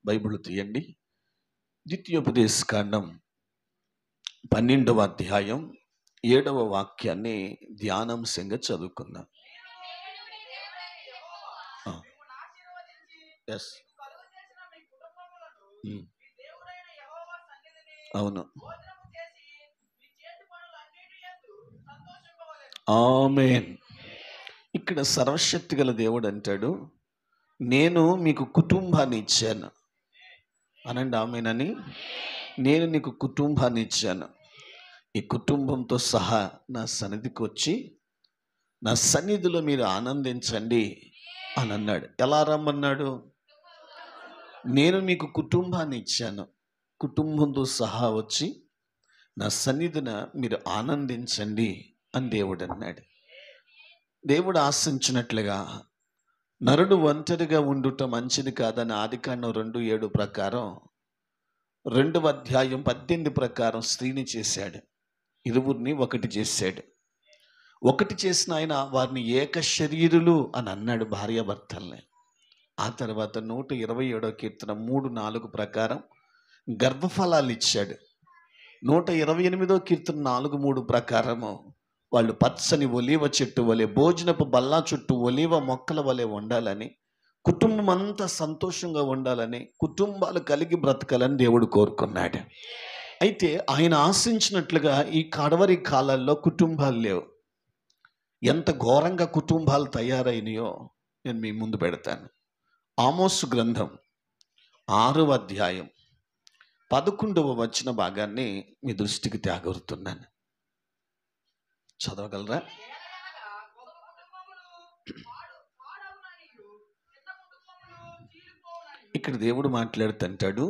Bible తీయండి. ద్వితీయోపదేశకాండం 12వ అధ్యాయం 7వ వాక్యాన్ని ధ్యానాంశంగా చదువుకుందాం. ఎస్, అవును. ఆమేన్. ఇక్కడ సర్వశక్తి గల దేవుడు అంటాడు, నేను మీకు కుటుంబాన్ని ఇచ్చాను అనండి. ఆమేనని. నేను నీకు కుటుంబాన్ని ఇచ్చాను, ఈ కుటుంబంతో సహా నా సన్నిధికి వచ్చి నా సన్నిధిలో మీరు ఆనందించండి అని అన్నాడు. ఎలా రమ్మన్నాడు? నేను మీకు కుటుంబాన్ని ఇచ్చాను, కుటుంబంతో సహా వచ్చి నా సన్నిధిన మీరు ఆనందించండి అని దేవుడు అన్నాడు. దేవుడు ఆశించినట్లుగా నరుడు ఒంటరిగా ఉండుట మంచిది కాదని ఆదికాండం 2:7 ప్రకారం 2వ అధ్యాయం 18 ప్రకారం స్త్రీని చేశాడు. ఇరువురిని ఒకటి చేశాడు. ఒకటి చేసిన ఆయన వారిని ఏక శరీరులు అని అన్నాడు భార్యాభర్తల్ని. ఆ తర్వాత 127వ కీర్తన 3:4 ప్రకారం గర్భఫలాలు ఇచ్చాడు. 128వ కీర్తన 4:3 ప్రకారము వాళ్ళు పచ్చని ఒలీవ చెట్టు వలె, భోజనపు బల్లా చుట్టూ ఒలీవ మొక్కల వలె ఉండాలని, కుటుంబం అంతా సంతోషంగా ఉండాలని, కుటుంబాలు కలిగి బ్రతకాలని దేవుడు కోరుకున్నాడు. అయితే ఆయన ఆశించినట్లుగా ఈ కడవరి కాలాల్లో కుటుంబాలు లేవు. ఎంత ఘోరంగా కుటుంబాలు తయారైనయో నేను మీ ముందు పెడతాను. ఆమోసు గ్రంథం 6వ అధ్యాయం 11వ వచన భాగాన్ని మీ దృష్టికి తేగొరుతున్నాను. చదవగలరా? ఇక్కడ దేవుడు మాట్లాడుతుంటాడు,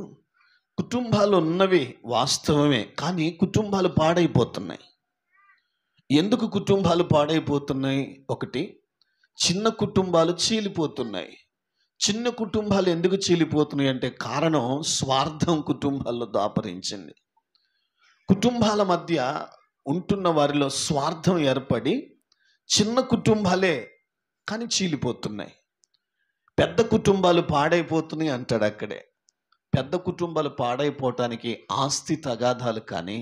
కుటుంబాలు ఉన్నవి వాస్తవమే, కానీ కుటుంబాలు పాడైపోతున్నాయి. ఎందుకు కుటుంబాలు పాడైపోతున్నాయి? ఒకటి, చిన్న కుటుంబాలు చీలిపోతున్నాయి. చిన్న కుటుంబాలు ఎందుకు చీలిపోతున్నాయి అంటే కారణం స్వార్థం కుటుంబాల్లో దాపరించింది. కుటుంబాల మధ్య ఉంటున్న వారిలో స్వార్థం ఏర్పడి చిన్న కుటుంబాలే కానీ చీలిపోతున్నాయి. పెద్ద కుటుంబాలు పాడైపోతున్నాయి అంటాడు అక్కడే. పెద్ద కుటుంబాలు పాడైపోవటానికి ఆస్తి తగాదాలు కానీ,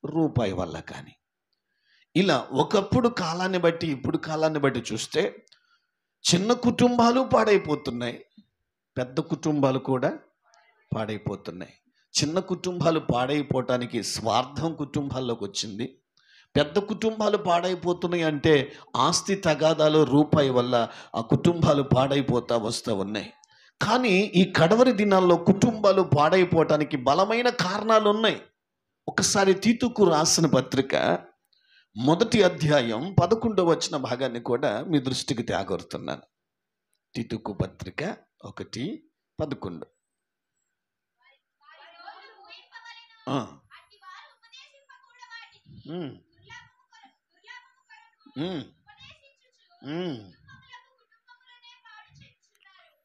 రూపాయి వల్ల కానీ, ఇలా ఒకప్పుడు కాలాన్ని బట్టి ఇప్పుడు కాలాన్ని బట్టి చూస్తే చిన్న కుటుంబాలు పాడైపోతున్నాయి, పెద్ద కుటుంబాలు కూడా పాడైపోతున్నాయి. చిన్న కుటుంబాలు పాడైపోవటానికి స్వార్థం కుటుంబాల్లోకి వచ్చింది. పెద్ద కుటుంబాలు పాడైపోతున్నాయి అంటే ఆస్తి తగాదాలు, రూపాయి వల్ల ఆ కుటుంబాలు పాడైపోతా వస్తూ ఉన్నాయి. కానీ ఈ కడవరి దినాల్లో కుటుంబాలు పాడైపోవటానికి బలమైన కారణాలు ఉన్నాయి. ఒకసారి తీతుకు రాసిన పత్రిక 1వ అధ్యాయం 11వ వచన భాగాన్ని కూడా మీ దృష్టికి తేగొరుతున్నాను. తీతుకు పత్రిక 1:11.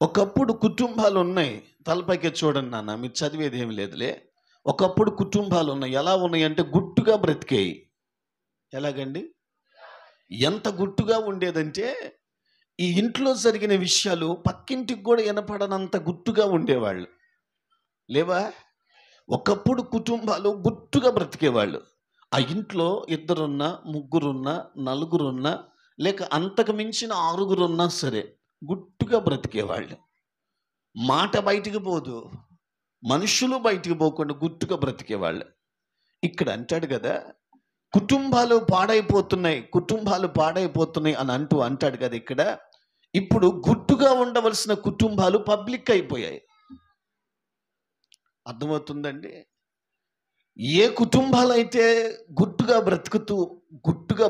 ఒకప్పుడు కుటుంబాలు ఉన్నాయి. తలపైకి చూడండి నాన్న, మీరు చదివేది ఏమి లేదులే. ఒకప్పుడు కుటుంబాలు ఉన్నాయి. ఎలా ఉన్నాయి అంటే గుట్టుగా బ్రతికేయి. ఎలాగండి? ఎంత గుట్టుగా ఉండేదంటే ఈ ఇంట్లో జరిగిన విషయాలు పక్కింటికి కూడా వినపడనంత గుట్టుగా ఉండేవాళ్ళు. లేవా? ఒకప్పుడు కుటుంబాలు గుట్టుగా బ్రతికేవాళ్ళు. ఆ ఇంట్లో 2 3 4 లేక అంతకు మించిన 6 సరే గుట్టుగా బ్రతికేవాళ్ళు. మాట బయటికి పోదు, మనుషులు బయటికి పోకుండా గుట్టుగా బ్రతికేవాళ్ళు. ఇక్కడ అంటాడు కదా, కుటుంబాలు పాడైపోతున్నాయి, కుటుంబాలు పాడైపోతున్నాయి అని అంటాడు కదా ఇక్కడ. ఇప్పుడు గుట్టుగా ఉండవలసిన కుటుంబాలు పబ్లిక్ అయిపోయాయి. అర్థమవుతుందండి? ఏ కుటుంబాలు అయితే గుట్టుగా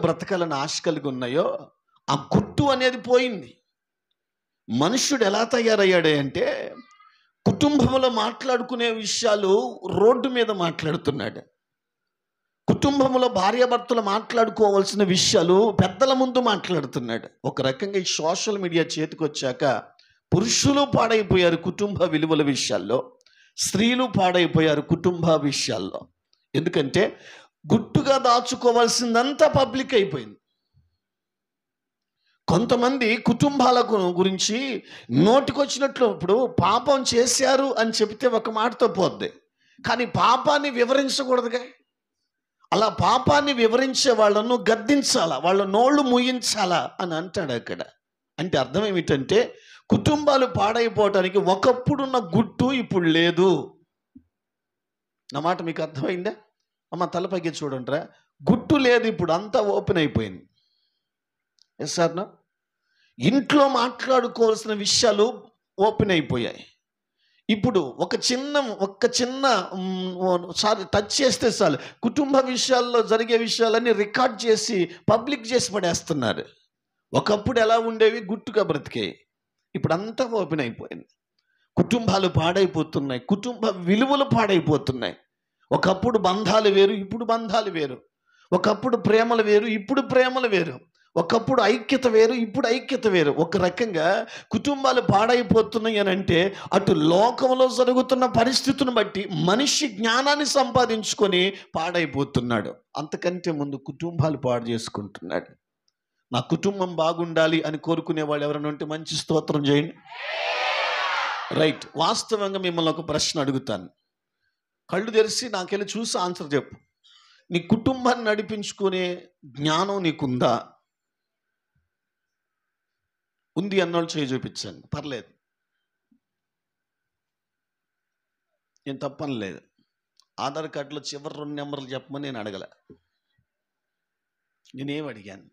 బ్రతకాలని ఆశ కలిగి ఉన్నాయో ఆ గుట్టు అనేది పోయింది. మనుష్యుడు ఎలా తయారయ్యాడే అంటే కుటుంబంలో మాట్లాడుకునే విషయాలు రోడ్డు మీద మాట్లాడుతున్నాడు. కుటుంబంలో భార్యాభర్తలు మాట్లాడుకోవాల్సిన విషయాలు పెద్దల ముందు మాట్లాడుతున్నాడు. ఒక రకంగా ఈ సోషల్ మీడియా చేతికి వచ్చాక పురుషులు పాడైపోయారు కుటుంబ విలువల విషయాల్లో, స్త్రీలు పాడైపోయారు కుటుంబ విషయాల్లో. ఎందుకంటే గుట్టుగా దాచుకోవాల్సిందంతా పబ్లిక్ అయిపోయింది. కొంతమంది కుటుంబాల గురించి నోటికొచ్చినట్లు ఇప్పుడు పాపం చేశారు అని చెప్తే ఒక మాటతో పోద్ది, కానీ పాపాన్ని వివరించకూడదుగా. అలా పాపాన్ని వివరించే వాళ్ళను గద్దించాలా, వాళ్ళ నోళ్ళు మూయించాలా అని అంటాడు అక్కడ. అంటే అర్థం ఏమిటంటే కుటుంబాలు పాడైపోవటానికి ఒకప్పుడున్న గుట్టు ఇప్పుడు లేదు. నా మాట మీకు అర్థమైందా? అమ్మ తలపైకి చూడండిరా, గుట్టు లేదు, ఇప్పుడు అంతా ఓపెన్ అయిపోయింది. ఎస్ సార్ నా ఇంట్లో మాట్లాడుకోవాల్సిన విషయాలు ఓపెన్ అయిపోయాయి. ఇప్పుడు ఒక చిన్న సారి టచ్ చేస్తే చాలు కుటుంబ విషయాల్లో జరిగే విషయాలన్నీ రికార్డ్ చేసి పబ్లిక్ చేసి పడేస్తున్నారు. ఒకప్పుడు ఎలా ఉండేవి, గుట్టుగా బ్రతికేవి, ఇప్పుడు అంతా ఓపెన్ అయిపోయింది. కుటుంబాలు పాడైపోతున్నాయి, కుటుంబ విలువలు పాడైపోతున్నాయి. ఒకప్పుడు బంధాలు వేరు, ఇప్పుడు బంధాలు వేరు. ఒకప్పుడు ప్రేమలు వేరు, ఇప్పుడు ప్రేమలు వేరు. ఒకప్పుడు ఐక్యత వేరు, ఇప్పుడు ఐక్యత వేరు. ఒక రకంగా కుటుంబాలు పాడైపోతున్నాయి అని అంటే అటు లోకంలో జరుగుతున్న పరిస్థితులను బట్టి మనిషి జ్ఞానాన్ని సంపాదించుకొని పాడైపోతున్నాడు. అంతకంటే ముందు కుటుంబాలు పాడు చేసుకుంటున్నాడు. నా కుటుంబం బాగుండాలి అని కోరుకునే వాళ్ళు ఎవరైనా ఉంటే మంచి స్తోత్రం చేయండి. రైట్. వాస్తవంగా మిమ్మల్ని ఒక ప్రశ్న అడుగుతాను, కళ్ళు తెరిచి నాకెళ్ళి చూసి ఆన్సర్ చెప్పు. నీ కుటుంబాన్ని నడిపించుకునే జ్ఞానం నీకుందా? ఉంది అన్నోళ్ళు చేయి చూపించండి, పర్లేదు, నేను తప్పని లేదు. ఆధార్ కార్డులో చివరి 2 నెంబర్లు చెప్పమని నేను అడగల, నేనేం అడిగాను?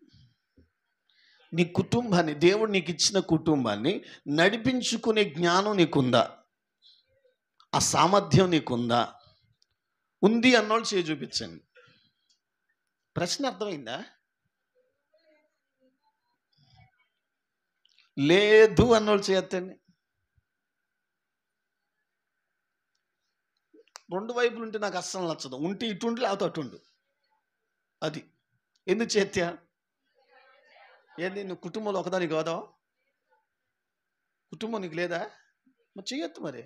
నీ కుటుంబాన్ని, దేవుడు నీకు ఇచ్చిన కుటుంబాన్ని నడిపించుకునే జ్ఞానం నీకుందా? ఆ సామర్థ్యం నీకుందా? ఉంది అన్నోళ్ళు చేయి చూపించండి. ప్రశ్న అర్థమైందా? లేదు అన్నోళ్ళు చేయొద్దండి. 2 వైపులు ఉంటే నాకు అస్సలు నచ్చదు. ఉంటే ఇటుండి లేకపోతే అటుండు. అది ఎందుకు చేత్యా? ఏంది నువ్వు కుటుంబంలో ఒకదానికి కాదా? కుటుంబం నీకు లేదా? మరి చెయ్యొద్దు. మరి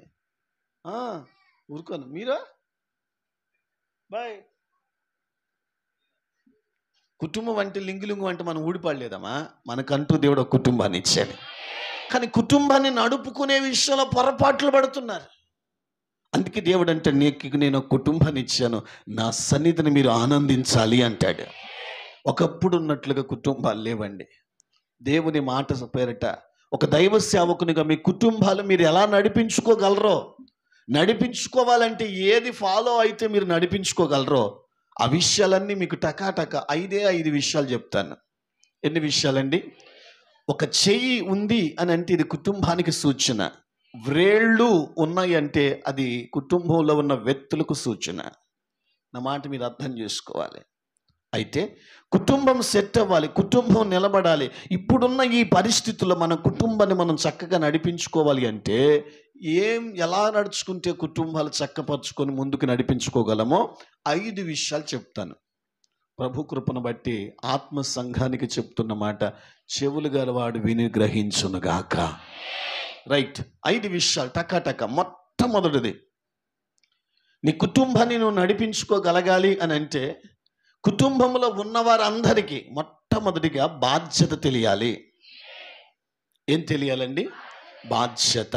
ఊరుకోను. మీరా బాయ్. కుటుంబం అంటే లింగులింగు అంటే మనం ఊడిపడలేదమ్మా. మనకంటూ దేవుడు ఒక కుటుంబాన్ని ఇచ్చాడు. కానీ కుటుంబాన్ని నడుపుకునే విషయంలో పొరపాట్లు పడుతున్నారు. అందుకే దేవుడు అంటే నేను ఒక కుటుంబాన్ని ఇచ్చాను, నా సన్నిధిని మీరు ఆనందించాలి అంటాడు. ఒకప్పుడు ఉన్నట్లుగా కుటుంబాలు లేవండి. దేవుని మాట పేరిట ఒక దైవ సేవకునిగా మీ కుటుంబాలు మీరు ఎలా నడిపించుకోగలరో, నడిపించుకోవాలంటే ఏది ఫాలో అయితే మీరు నడిపించుకోగలరో ఆ విషయాలన్నీ మీకు టకాటక 5 విషయాలు చెప్తాను. ఎన్ని విషయాలండి? ఒక చెయ్యి ఉంది అని అంటే ఇది కుటుంబానికి సూచన. వ్రేళ్ళు ఉన్నాయి అంటే అది కుటుంబంలో ఉన్న వ్యక్తులకు సూచన. నా మాట మీరు అర్థం చేసుకోవాలి. అయితే కుటుంబం సెట్ అవ్వాలి, కుటుంబం నిలబడాలి. ఇప్పుడున్న ఈ పరిస్థితుల్లో మన కుటుంబాన్ని మనం చక్కగా నడిపించుకోవాలి అంటే ఎలా నడుచుకుంటే కుటుంబాలు చక్కపరుచుకొని ముందుకు నడిపించుకోగలమో 5 విషయాలు చెప్తాను. ప్రభు కృపను బట్టి ఆత్మ సంఘానికి చెప్తున్న మాట చెవులు గలవాడు విని గ్రహించునుగాక. రైట్. 5 విషయాలు టకాటక. మొట్టమొదటిది, నీ కుటుంబాన్ని నువ్వు నడిపించుకోగలగాలి అని అంటే కుటుంబంలో ఉన్నవారందరికీ మొట్టమొదటిగా బాధ్యత తెలియాలి. ఏం తెలియాలండి? బాధ్యత.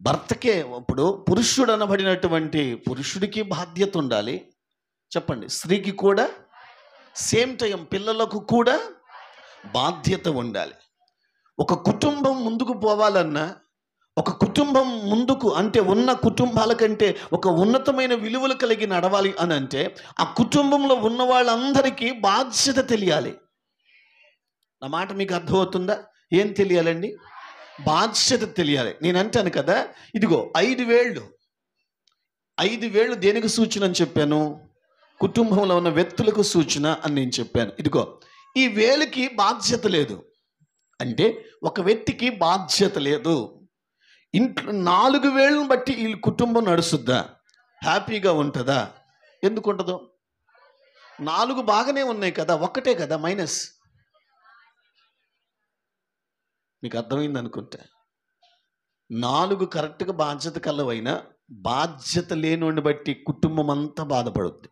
భర్తకే, ఇప్పుడు పురుషుడు అనబడినటువంటి పురుషుడికి బాధ్యత ఉండాలి. చెప్పండి. స్త్రీకి కూడా సేమ్ టైం, పిల్లలకు కూడా బాధ్యత ఉండాలి. ఒక కుటుంబం ముందుకు పోవాలన్నా, ఒక కుటుంబం ముందుకు అంటే ఉన్న కుటుంబాల కంటే ఒక ఉన్నతమైన విలువలు కలిగి నడవాలి అని అంటే ఆ కుటుంబంలో ఉన్న వాళ్ళందరికీ బాధ్యత తెలియాలి. నా మాట మీకు అర్థమవుతుందా? ఏం తెలియాలండి? బాధ్యత తెలియాలి. నేను అంటాను కదా, ఇదిగో 5 వేళ్ళు. 5 వేళ్ళు దేనికి సూచన అని చెప్పాను? కుటుంబంలో ఉన్న వ్యక్తులకు సూచన అని నేను చెప్పాను. ఇదిగో ఈ వేలుకి బాధ్యత లేదు అంటే ఒక వ్యక్తికి బాధ్యత లేదు. ఇంట్లో 4 వేళ్ళను బట్టి ఈ కుటుంబం నడుస్తుందా? హ్యాపీగా ఉంటుందా? ఎందుకు ఉండదు? 4 బాగానే ఉన్నాయి కదా, ఒక్కటే కదా మైనస్. మీకు అర్థమైంది అనుకుంటా. 4 కరెక్ట్గా బాధ్యత కలవైనా బాధ్యత లేనివాడిని బట్టి కుటుంబం అంతా బాధపడుద్ది.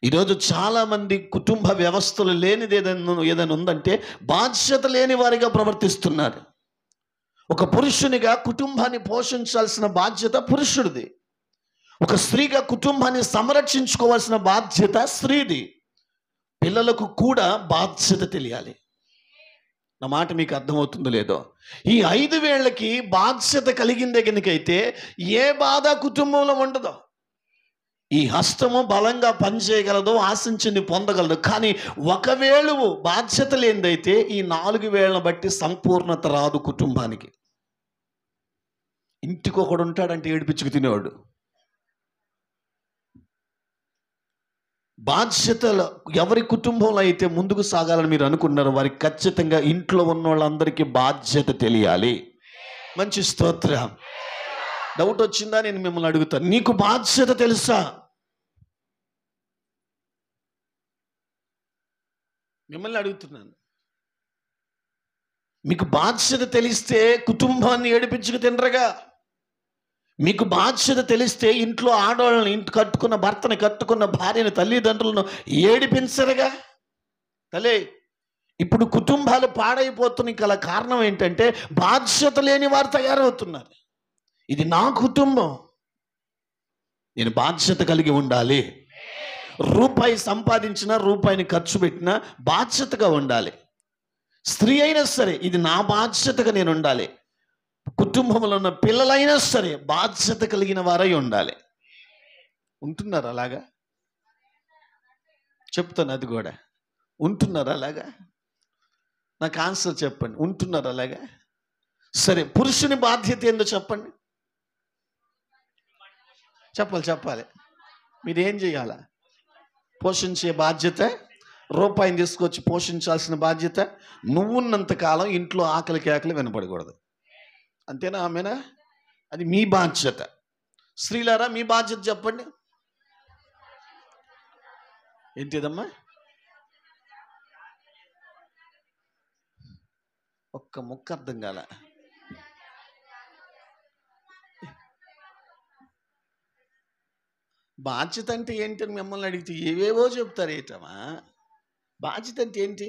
ఈరోజు చాలామంది కుటుంబ వ్యవస్థలు లేనిది ఏదైనా ఉందంటే బాధ్యత లేని వారిగా ప్రవర్తిస్తున్నారు. ఒక పురుషునిగా కుటుంబాన్ని పోషించాల్సిన బాధ్యత పురుషుడిది. ఒక స్త్రీగా కుటుంబాన్ని సంరక్షించుకోవాల్సిన బాధ్యత స్త్రీది. పిల్లలకు కూడా బాధ్యత తెలియాలి. నా మాట మీకు అర్థమవుతుందో లేదో. ఈ 5 వేళ్ళకి బాధ్యత కలిగిందే కనుకైతే ఏ బాధ కుటుంబంలో ఉండదు. ఈ హస్తము బలంగా పనిచేయగలదు, ఆశించింది పొందగలదు. కానీ ఒకవేళ బాధ్యత లేనిదైతే ఈ 4 వేళ్ళను బట్టి సంపూర్ణత రాదు కుటుంబానికి. ఇంటికి ఒకడు ఉంటాడంటే ఏడిపించుకు తినేవాడు. బాధ్యతలు ఎవరి కుటుంబంలో అయితే ముందుకు సాగాలని మీరు అనుకున్నారో వారికి ఖచ్చితంగా ఇంట్లో ఉన్న వాళ్ళందరికీ బాధ్యత తెలియాలి. మంచి స్తోత్రం. డౌట్ వచ్చిందా? నేను మిమ్మల్ని అడుగుతాను, నీకు బాధ్యత తెలుసా? మిమ్మల్ని అడుగుతున్నాను. మీకు బాధ్యత తెలిస్తే కుటుంబాన్ని ఏడిపించుకు తినరుగా. మీకు బాధ్యత తెలిస్తే ఇంట్లో ఆడవాళ్ళని, ఇంటి కట్టుకున్న భర్తని, కట్టుకున్న భార్యని, తల్లిదండ్రులను ఏడిపించరుగా. తలే ఇప్పుడు కుటుంబాలు పాడైపోతున్నాయి. గల కారణం ఏంటంటే బాధ్యత లేని వారు తయారవుతున్నారు. ఇది నా కుటుంబం, నేను బాధ్యత కలిగి ఉండాలి. రూపాయి సంపాదించినా, రూపాయిని ఖర్చు పెట్టినా బాధ్యతగా ఉండాలి. స్త్రీ అయినా సరే ఇది నా బాధ్యతగా నేను ఉండాలి. కుటుంబంలో ఉన్న పిల్లలైనా సరే బాధ్యత కలిగిన వారై ఉండాలి. ఉంటున్నారు అలాగా? చెప్తాను అది కూడా. ఉంటున్నారు అలాగా? నాకు ఆన్సర్ చెప్పండి. ఉంటున్నారు అలాగా? సరే, పురుషుని బాధ్యత ఏందో చెప్పండి. చెప్పాలి. మీరేం చేయాలా? పోషించే బాధ్యత, రూపాయిని తీసుకొచ్చి పోషించాల్సిన బాధ్యత. నువ్వున్నంతకాలం ఇంట్లో ఆకలి కేకలు వినపడకూడదు. అంతేనా? ఆమెనా? అది మీ బాధ్యత. స్త్రీలారా మీ బాధ్యత చెప్పండి. ఏంటిదమ్మా? ఒక్క ముక్క అర్థం కాల. బాధ్యత అంటే ఏంటి అని మిమ్మల్ని అడిగితే ఏవేవో చెప్తారు. ఏంటమ్మా బాధ్యత అంటే ఏంటి?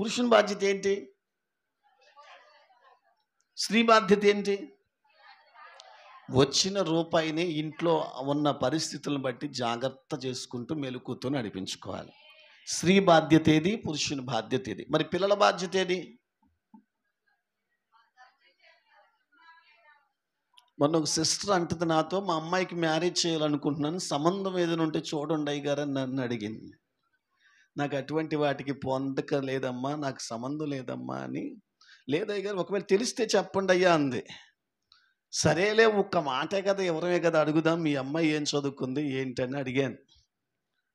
పురుషుని బాధ్యత ఏంటి? స్త్రీ బాధ్యత ఏంటి? వచ్చిన రూపాయిని ఇంట్లో ఉన్న పరిస్థితులను బట్టి జాగ్రత్త చేసుకుంటూ మెలుకుతూ నడిపించుకోవాలి. స్త్రీ బాధ్యత ఏది? పురుషుని బాధ్యత ఏది? మరి పిల్లల బాధ్యత ఏది? మొన్న ఒక సిస్టర్ అంటది నాతో, మా అమ్మాయికి మ్యారేజ్ చేయాలనుకుంటున్నాను, సంబంధం ఏదైనా ఉంటే చూడండి అయ్యగారు అని నన్ను అడిగింది. నాకు అటువంటి వాటికి పొందక లేదమ్మా, నాకు సంబంధం లేదమ్మా అని. లేదయ్యగారు ఒకవేళ తెలిస్తే చెప్పండి అయ్యా అంది. సరేలే, ఒక్క మాటే కదా, ఎవరమే కదా, అడుగుదాం, మీ అమ్మాయి ఏం చదువుకుంది ఏంటని అడిగాను.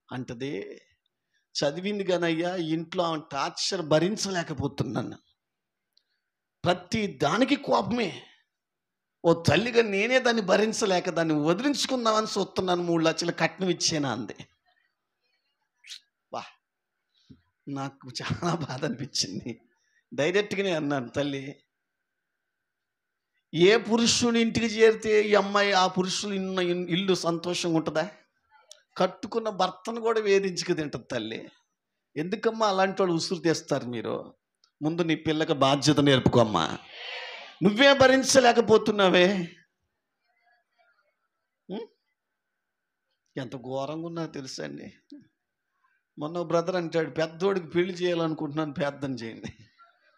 అంటది, చదివింది కానయ్యా, ఇంట్లో ఆమె టార్చర్ భరించలేకపోతున్నాను, ప్రతి దానికి కోపమే. ఓ తల్లిగా నేనే దాన్ని భరించలేక దాన్ని వదిలించుకుందామని చూస్తున్నాను, 3 లక్షలు కట్నం ఇచ్చేనా అంది. వా, నాకు చాలా బాధ అనిపించింది. డైరెక్ట్గానే అన్నాను, తల్లి ఏ పురుషుని ఇంటికి చేరితే ఈ అమ్మాయి ఆ పురుషులు ఇల్లు సంతోషంగా ఉంటుందా? కట్టుకున్న భర్తను కూడా వేధించుకు తింటుంది తల్లి. ఎందుకమ్మా అలాంటి వాళ్ళు ఉసురు తెస్తారు మీరు? ముందు నీ పిల్లకి బాధ్యత నేర్పుకోమ్మా. నువ్వే భరించలేకపోతున్నావే. ఎంత ఘోరంగా ఉన్నా తెలుసా అండి. మొన్న బ్రదర్ అంటాడు, పెద్దోడికి పెళ్లి చేయాలనుకుంటున్నాను, ప్రార్థన చేయండి.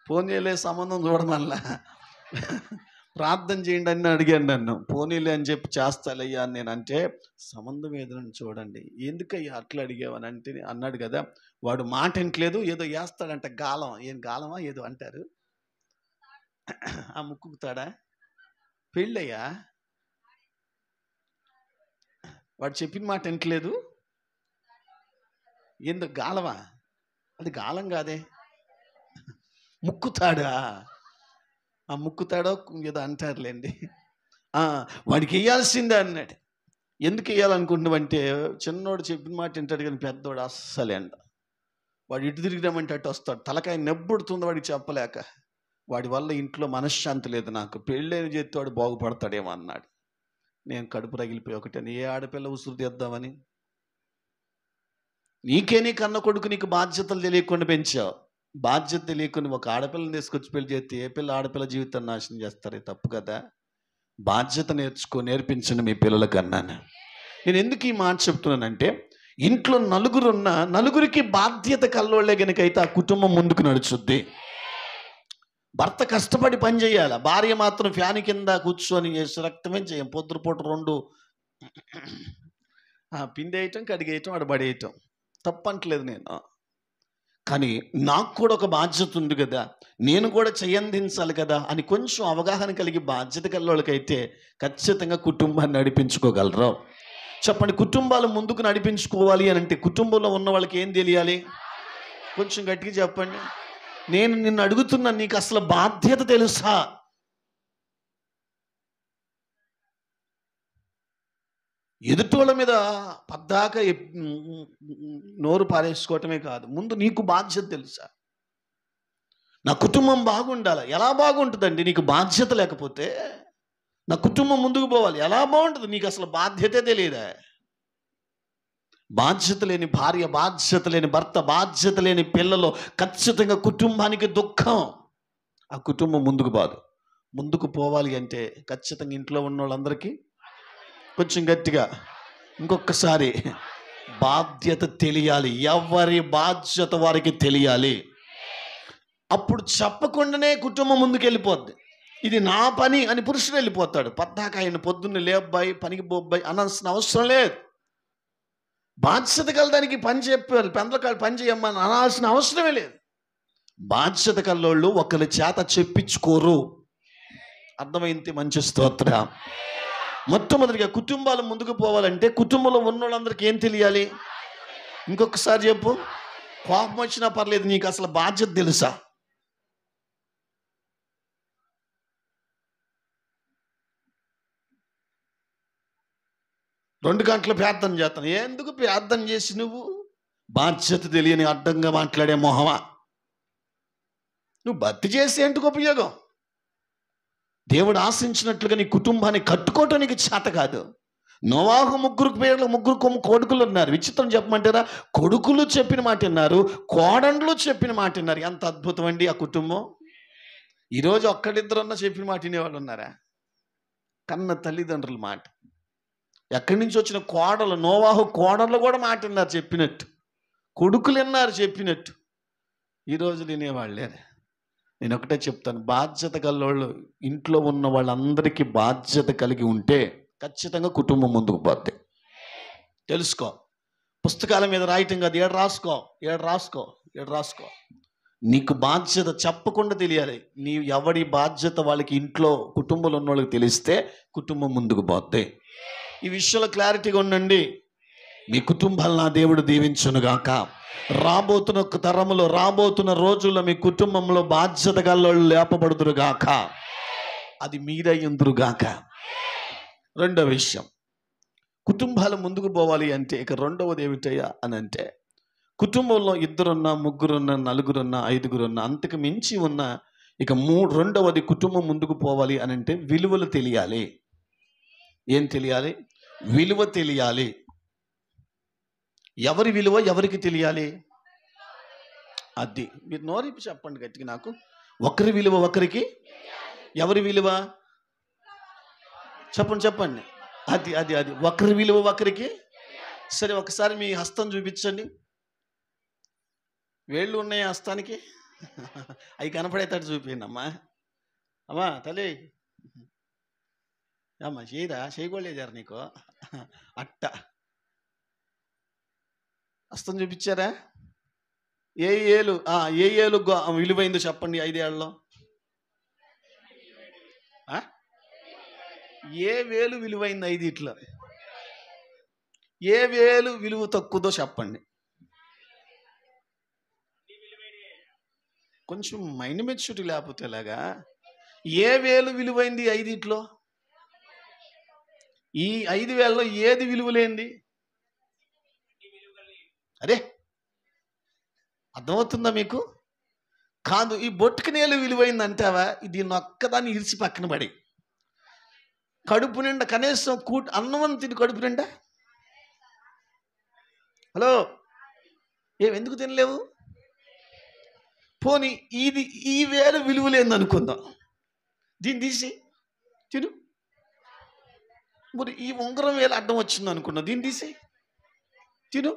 పోనీలే సంబంధం చూడమల్లా, ప్రార్థన చేయండి అని అడిగాను నన్ను. పోనీలే అని చెప్పి చేస్తాలయ్యా అని నేను అంటే, సంబంధం ఏదైనా చూడండి. ఎందుకయ్యా అట్లా అడిగావని అంటే అన్నాడు కదా, వాడు మాట ఇంట్లేదు, ఏదో వేస్తాడంట గాలం. ఏం గాలమా ఏదో అంటారు, ఆ ముక్కుతాడా? పెళ్ళయ్యా, వాడు చెప్పిన మాట వింటలేదు. ఎందుకు గాలమా? అది గాలం కాదే, ముక్కుతాడా? ఆ ముక్కుతాడో ఏదో అంటారులేండి. వాడికి వేయాల్సిందే అన్నాడు. ఎందుకు వేయాలనుకుంటున్నావంటే, చిన్నోడు చెప్పిన మాట వింటాడు కానీ పెద్దోడు అస్సలే అంట. వాడు ఇటు తిరిగినామంటే అటు వస్తాడు, తలకాయ నెబ్బుడుతుంది వాడికి చెప్పలేక. వాడి వల్ల ఇంట్లో మనశ్శాంతి లేదు, నాకు పెళ్ళైన చేస్తే వాడు బాగుపడతాడేమో అన్నాడు. నేను కడుపు రగిలిపోయి ఒకటే, ఏ ఆడపిల్ల ఉసురు తీద్దామని. నీ కన్న కొడుకు నీకు బాధ్యతలు తెలియకుండా పెంచావు. బాధ్యత తెలియకుండా ఒక ఆడపిల్లని తీసుకొచ్చి పెళ్లి చేస్తే ఏ పిల్ల ఆడపిల్ల జీవితాన్ని నాశనం చేస్తారు? తప్పు కదా. బాధ్యత నేర్పించండి మీ పిల్లలకి అన్నాను. నేను ఎందుకు ఈ మాట చెప్తున్నానంటే, ఇంట్లో నలుగురున్న నలుగురికి బాధ్యత కల్లోళ్ళే గనుకైతే ఆ కుటుంబం ముందుకు నడుచుద్ది. భర్త కష్టపడి పని చేయాలి, భార్య మాత్రం ఫ్యాన్ కింద కూర్చొని రక్తమే చేయం. పొద్దుపూట 2 పిండి వేయటం, కడిగేయటం, అడబడేయటం. తప్పంటలేదు నేను. కానీ నాకు కూడా ఒక బాధ్యత ఉంది కదా, నేను కూడా చెయ్యందించాలి కదా అని కొంచెం అవగాహన కలిగి బాధ్యత కల్లోళ్ళకైతే ఖచ్చితంగా కుటుంబాన్ని నడిపించుకోగలరు. చెప్పండి, కుటుంబాలు ముందుకు నడిపించుకోవాలి అని అంటే కుటుంబంలో ఉన్న వాళ్ళకి ఏం తెలియాలి? కొంచెం గట్టిగా చెప్పండి. నేను నిన్ను అడుగుతున్నా, నీకు అసలు బాధ్యత తెలుసా? ఎదుటోళ్ళ మీద పద్దాక నోరు పారేసుకోవటమే కాదు, ముందు నీకు బాధ్యత తెలుసా? నా కుటుంబం బాగుండాలి. ఎలా బాగుంటుందండి నీకు బాధ్యత లేకపోతే? నా కుటుంబం ముందుకు పోవాలి, ఎలా బాగుంటుంది? నీకు అసలు బాధ్యతే తెలియదా? బాధ్యత లేని భార్య, బాధ్యత లేని భర్త, బాధ్యత లేని పిల్లలు ఖచ్చితంగా కుటుంబానికి దుఃఖం. ఆ కుటుంబం ముందుకు పోవాలి అంటే ఖచ్చితంగా ఇంట్లో ఉన్న వాళ్ళందరికీ కొంచెం గట్టిగా ఇంకొకసారి బాధ్యత తెలియాలి. ఎవరి బాధ్యత వారికి తెలియాలి. అప్పుడు చెప్పకుండానే కుటుంబం ముందుకు వెళ్ళిపోద్ది. ఇది నా పని అని పురుషుడు వెళ్ళిపోతాడు. పద్దాక ఆయన పొద్దున్నే లేబ్బాయి, పనికి బొబ్బాయి అనాల్సిన అవసరం లేదు. బాధ్యత కలదానికి పని చెప్పారు, పెందలకాడు పని చేయమ్మని అనాల్సిన అవసరమే లేదు. బాధ్యత కల్లోళ్ళు ఒకరి చేత చెప్పించుకోరు. అర్థమైంది? మంచి స్తోత్రం. మొట్టమొదటిగా కుటుంబాలు ముందుకు పోవాలంటే కుటుంబంలో ఉన్న వాళ్ళందరికీ ఏం తెలియాలి? ఇంకొకసారి చెప్పు. కోపం వచ్చినా పర్లేదు, నీకు అసలు బాధ్యత తెలుసా? రెండు గంటలు ప్రార్థన చేస్తాను. ఎందుకు ప్రార్థన చేసి నువ్వు? బాధ్యత తెలియని అడ్డంగా మాట్లాడే మొహమా. నువ్వు భక్తి చేసి ఎందుకు ఉపయోగం? దేవుడు ఆశించినట్లుగా నీ కుటుంబాన్ని కట్టుకోవటం నీకు చేత కాదు. నోవాహు ముగ్గురు కొడుకులు ఉన్నారు. విచిత్రం చెప్పమంటారా? కొడుకులు చెప్పిన మాట విన్నారు, కోడండ్లు చెప్పిన మాట విన్నారు. ఎంత అద్భుతం అండి ఆ కుటుంబం. ఈరోజు ఒక్కడిద్దరున్నా చెప్పిన మాట వినేవాళ్ళు ఉన్నారా? కన్న తల్లిదండ్రుల మాట. ఎక్కడి నుంచి వచ్చిన కోడలు, నోవాహు కోడళ్ళు కూడా మాట విన్నారు చెప్పినట్టు, కొడుకులు విన్నారు చెప్పినట్టు. ఈరోజు వినేవాళ్ళే. నేను ఒకటే చెప్తాను, బాధ్యత కల్లోళ్ళు ఇంట్లో ఉన్న వాళ్ళందరికీ బాధ్యత కలిగి ఉంటే ఖచ్చితంగా కుటుంబం ముందుకు పోద్ది. తెలుసుకో. పుస్తకాల మీద రాయటం కాదు, ఏడు రాసుకో. నీకు బాధ్యత చెప్పకుండా తెలియాలి. నీ ఎవడి బాధ్యత వాళ్ళకి ఇంట్లో కుటుంబంలో ఉన్న వాళ్ళకి తెలిస్తే కుటుంబం ముందుకు పోద్ది. ఈ విషయంలో క్లారిటీగా ఉండండి. మీ కుటుంబాలను నా దేవుడు దీవించునుగాక. రాబోతున్న తరములో, రాబోతున్న రోజుల్లో మీ కుటుంబంలో బాధ్యత గల్లోళ్ళు లేపబడుదురుగాక. అది మీరయ్యుందురుగాక. రెండవ విషయం, కుటుంబాలు ముందుకు పోవాలి అంటే ఇక రెండవది ఏమిటయ్యా అని అంటే, కుటుంబంలో 2 ఉన్నా, 3 ఉన్నా, 4 ఉన్నా, 5 ఉన్నా, అంతకు మించి ఉన్న ఇక రెండవది కుటుంబం ముందుకు పోవాలి అని అంటే విలువలు తెలియాలి. ఏం తెలియాలి? విలువ తెలియాలి. ఎవరి విలువ ఎవరికి తెలియాలి? అది మీరు నోరిపి చెప్పండి గట్టిగా నాకు. ఒకరి విలువ ఒకరికి. ఎవరి విలువ? చెప్పండి. అది ఒకరి విలువ ఒకరికి. సరే, ఒకసారి మీ హస్తం చూపించండి. వేళ్ళు ఉన్నాయి హస్తానికి, అవి కనపడేటట్టు చూపించండి అమ్మా తల్లి. అమ్మా చేయకూడలేదారు నీకు అట్ట హస్తం చూపించారా? ఏ ఏలు విలువైందో చెప్పండి. 5 ఏళ్ళలో ఏ వేలు విలువైంది? 5 ఇట్లా ఏ వేలు విలువ తక్కువదో చెప్పండి. కొంచెం మైండ్ మెచ్యూరిటీ లేకపోతే ఎలాగా? ఏ వేలు విలువైంది 5 ఇట్లో? ఈ 5 వేలలో ఏది విలువలేంది? అరే, అర్థమవుతుందా మీకు? కాదు, ఈ బొట్టుకు నేలు విలువైంది అంటావా? ఇది నొక్కదాన్ని ఇరిచి పక్కన పడి కడుపు నిండా కనీసం అన్నం తిని కడుపు నిండా. హలో, ఎందుకు తినలేవు? పోనీ ఈ వేలు విలువ లేని అనుకుందాం, దీన్ని తీసి తిను. మరి ఈ ఉంగరం వేలు అడ్డం వచ్చింది అనుకున్నా, దీన్ని తీసి తిను.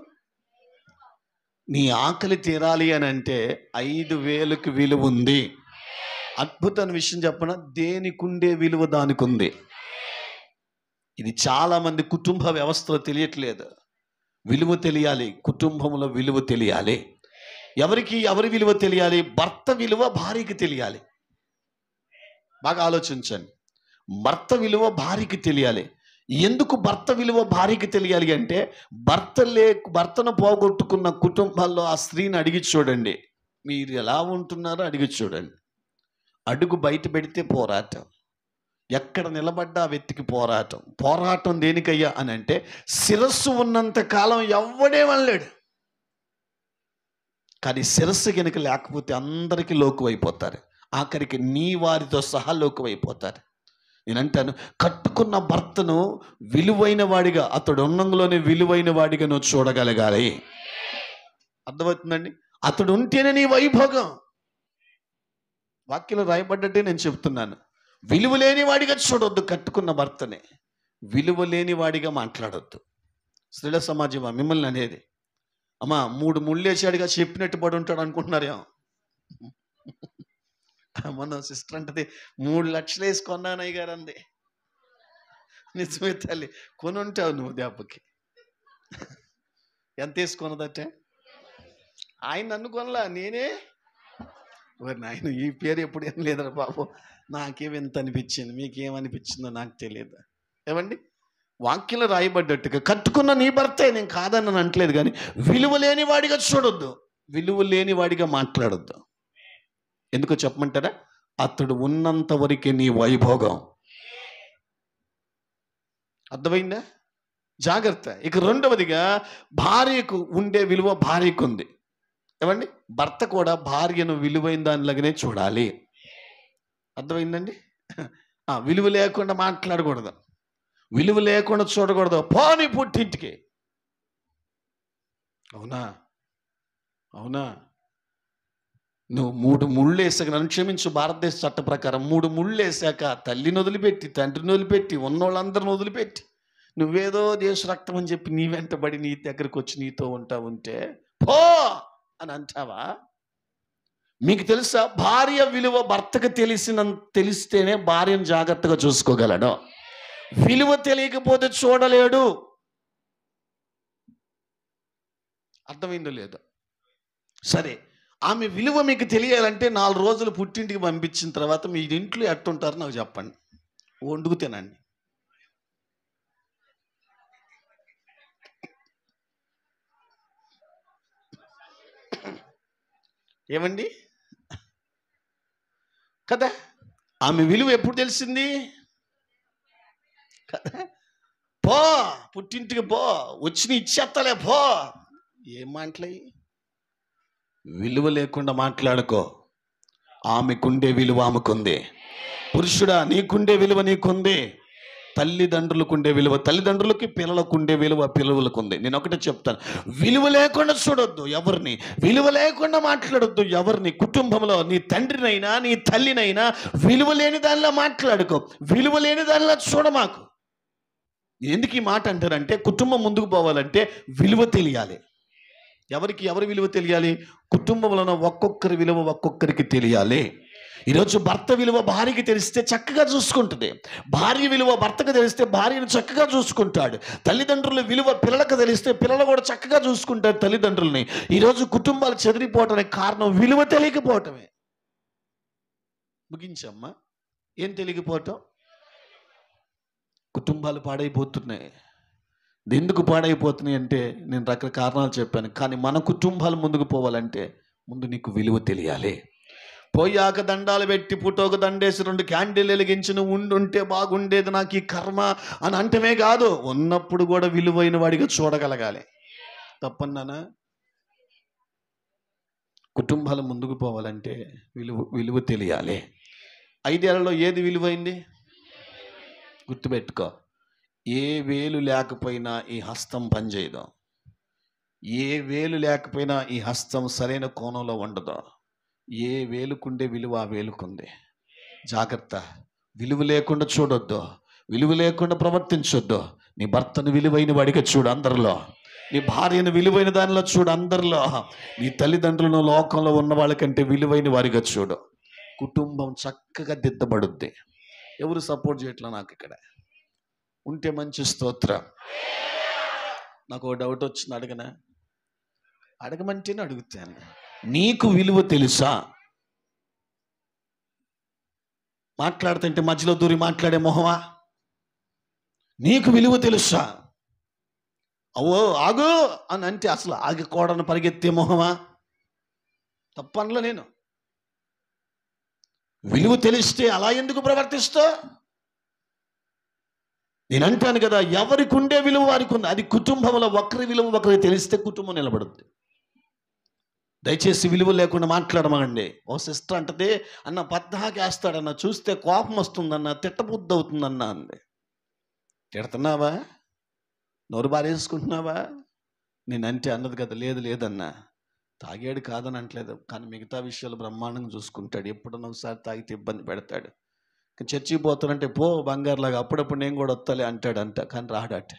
నీ ఆకలి తీరాలి అని అంటే 5,000కి విలువ ఉంది. అద్భుతమైన విషయం చెప్పన, దేనికుండే విలువ దానికి ఉంది. ఇది చాలామంది కుటుంబ వ్యవస్థలో తెలియట్లేదు. విలువ తెలియాలి, కుటుంబంలో విలువ తెలియాలి. ఎవరి విలువ తెలియాలి? భర్త విలువ భార్యకి తెలియాలి. బాగా ఆలోచించండి. భర్త విలువ భార్యకి తెలియాలి. ఎందుకు భర్త విలువ భార్యకి తెలియాలి అంటే, భర్తను పోగొట్టుకున్న కుటుంబాల్లో ఆ స్త్రీని అడిగి చూడండి, మీరు ఎలా ఉంటున్నారో అడిగి చూడండి. అడుగు బయట పెడితే పోరాటం, ఎక్కడ నిలబడ్డా వెతికి పోరాటం దేనికయ్యా అని అంటే, శిరస్సు ఉన్నంత కాలం ఎవ్వడే అనలేడు. కానీ శిరస్సు కనుక లేకపోతే అందరికీ లోకువైపోతారు. ఆఖరికి నీ వారితో సహా లోకువైపోతారు. నేనంటాను, కట్టుకున్న భర్తను విలువైన వాడిగా, అతడు ఉన్నంలోనే విలువైన వాడిగా నువ్వు చూడగలగాలి. అర్థమవుతుందండి? అతడు ఉంటేనే నీ వైభోగం. వాక్యంలో రాయబడ్డట్టే నేను చెప్తున్నాను. విలువ లేని వాడిగా చూడొద్దు కట్టుకున్న భర్తనే, విలువ లేని వాడిగా మాట్లాడొద్దు. స్త్రీల సమాజమా మిమ్మల్ని అనేది? అమ్మా 3 ముళ్ళేసాడుగా చెప్పినట్టు పడి ఉంటాడు అనుకుంటున్నారేమో. మన సిస్టర్ అంటది, 3 లక్షలు వేసి కొన్నానయ్య గారు అంది. నిజమే తల్లి, కొని ఉంటావు నువ్వు దెబ్బకి. ఎంత వేసి కొనదటే? ఆయన నన్ను కొనలా, నేనే. నాయన ఈ పేరు ఎప్పుడు ఏం లేదురా బాబు, నాకేం ఎంత అనిపించింది, మీకేమనిపించిందో నాకు తెలియదు. ఏమండి, వాక్యంలో రాయబడ్డట్టుగా కట్టుకున్న నీ భర్తే, నేను కాదని అనట్లేదు, కానీ విలువ లేని వాడిగా చూడొద్దు, విలువ లేని వాడిగా మాట్లాడొద్దు. ఎందుకో చెప్పమంటారా? అతడు ఉన్నంత వరకే నీ వైభోగం. అర్థమైందా? జాగ్రత్త. ఇక రెండవదిగా, భార్యకు ఉండే విలువ భార్యకు ఉంది. ఏమండి, భర్త కూడా భార్యను విలువైన దానిలాగానే చూడాలి. అర్థమైందండి? విలువ లేకుండా మాట్లాడకూడదు, విలువ లేకుండా చూడకూడదు. పోనీ పుట్టింటికి. అవునా? నువ్వు 3 ముళ్ళు వేసాక, నన్ను క్షమించు, భారతదేశ చట్ట ప్రకారం 3 ముళ్ళు వేసాక తల్లిని వదిలిపెట్టి, తండ్రిని వదిలిపెట్టి, ఉన్నోళ్ళందరిని వదిలిపెట్టి, నువ్వేదో దేశ రక్తం అని చెప్పి నీ వెంటబడి నీ దగ్గరికి వచ్చి నీతో ఉంటే పో అని అంటావా? మీకు తెలుసా, భార్య విలువ భర్తకు తెలిస్తేనే భార్యను జాగ్రత్తగా చూసుకోగలడు. విలువ తెలియకపోతే చూడలేడు. అర్థమైందో లేదో? సరే, ఆమె విలువ మీకు తెలియాలంటే 4 రోజులు పుట్టింటికి పంపించిన తర్వాత మీ ఇంట్లో ఎట్టుంటారో నాకు చెప్పండి. వండుకు తినండి. ఏమండి కదా? ఆమె విలువ ఎప్పుడు తెలిసింది కదా? పో, పుట్టింటికి పో, వచ్చిన ఇచ్చేత్తలే పో. ఏం మాటలయ్యి? విలువ లేకుండా మాట్లాడుకో. ఆమెకుండే విలువ ఆమెకుంది. పురుషుడా, నీకుండే విలువ నీకుంది. తల్లిదండ్రులకుండే విలువ తల్లిదండ్రులకి, పిల్లలకుండే విలువ పిల్లలకు ఉంది. నేను ఒకటే చెప్తాను, విలువ లేకుండా చూడొద్దు ఎవరిని, విలువ లేకుండా మాట్లాడొద్దు ఎవరిని. కుటుంబంలో నీ తండ్రినైనా నీ తల్లినైనా విలువ లేని దానిలో మాట్లాడుకో, విలువ లేని దానిలో చూడమాకు. ఎందుకు ఈ మాట అంటారంటే, కుటుంబం ముందుకు పోవాలంటే విలువ తెలియాలి. ఎవరి విలువ తెలియాలి? కుటుంబంలో ఒక్కొక్కరి విలువ ఒక్కొక్కరికి తెలియాలి. ఈరోజు భర్త విలువ భార్యకి తెలిస్తే చక్కగా చూసుకుంటుంది, భార్య విలువ భర్తకు తెలిస్తే భార్యను చక్కగా చూసుకుంటాడు, తల్లిదండ్రుల విలువ పిల్లలకు తెలిస్తే పిల్లలు కూడా చక్కగా చూసుకుంటారు తల్లిదండ్రులని. ఈరోజు కుటుంబాలు చెదిరిపోవటానికి కారణం విలువ తెలియకపోవటమే. ముగించమ్మా, ఏం తెలియకపోవటం? కుటుంబాలు పాడైపోతున్నాయి. ఎందుకు పాడైపోతున్నాయి అంటే, నేను రకరకాల కారణాలు చెప్పాను. కానీ మన కుటుంబాలు ముందుకు పోవాలంటే ముందు నీకు విలువ తెలియాలి. పోయాక దండాలు పెట్టి పుట్టోక దండేసి 2 క్యాండిల్ వెలిగించి నువ్వు ఉండుంటే బాగుండేది నాకు ఈ కర్మ అని అంటమే కాదు, ఉన్నప్పుడు కూడా విలువైన వాడిగా చూడగలగాలి. తప్పన్నానా? కుటుంబాలు ముందుకు పోవాలంటే విలువ తెలియాలి. 5 ఏళ్లలో ఏది విలువైంది? గుర్తుపెట్టుకో, ఏ వేలు లేకపోయినా ఈ హస్తం పనిచేయదు. ఏ వేలు లేకపోయినా ఈ హస్తం సరైన కోణంలో ఉండదు. ఏ వేలుకుండే విలువ ఆ వేలుకుంది. జాగ్రత్త. విలువ లేకుండా చూడొద్దు, విలువ లేకుండా ప్రవర్తించొద్దు. నీ భర్తను విలువైన వాడిగా చూడు అందరిలో, నీ భార్యను విలువైన దానిలో చూడు అందరిలో, నీ తల్లిదండ్రులను లోకంలో ఉన్న వాళ్ళకంటే విలువైన వారిగా చూడు. కుటుంబం చక్కగా దిద్దబడుద్ది. ఎవరు సపోర్ట్ చేయట్లా నాకు ఇక్కడ ఉంటే మంచి స్తోత్రం. నాకు ఒక డౌట్ వచ్చింది, అడగమంటేనే అడుగుతాను. నీకు విలువ తెలుసా? మాట్లాడుతుంటే మధ్యలో దూరి మాట్లాడే మొహమా? నీకు విలువ తెలుసా? అవో ఆగు అని అంటే అసలు ఆగికోడను పరిగెత్తే మొహమా? తప్పనలో నేను. విలువ తెలిస్తే అలా ఎందుకు ప్రవర్తిస్తా? నేను అంటాను కదా, ఎవరికి ఉండే విలువ వారికి ఉంది. అది కుటుంబంలో ఒకరి విలువ ఒకరికి తెలిస్తే కుటుంబం నిలబడుద్ది. దయచేసి విలువ లేకుండా మాట్లాడమండి. ఓ సిస్టర్ అంటది, అన్న పద్దాకేస్తాడన్న, చూస్తే కోపం వస్తుందన్న, తిట్టబుద్ధి అవుతుందన్న అంది. తిడుతున్నావా? నోరు బారేసుకుంటున్నావా? నేనంటే అన్నది కదా, లేదు లేదన్నా, తాగాడు కాదని అంటలేదు, కానీ మిగతా విషయాలు బ్రహ్మాండంగా చూసుకుంటాడు. ఎప్పుడన్నా ఒకసారి తాగితే ఇబ్బంది పెడతాడు. చర్చికి పోతానంటే పో బంగారులాగా, అప్పుడప్పుడు నేను కూడా వస్తాలే అంటాడంట, కానీ రాడట.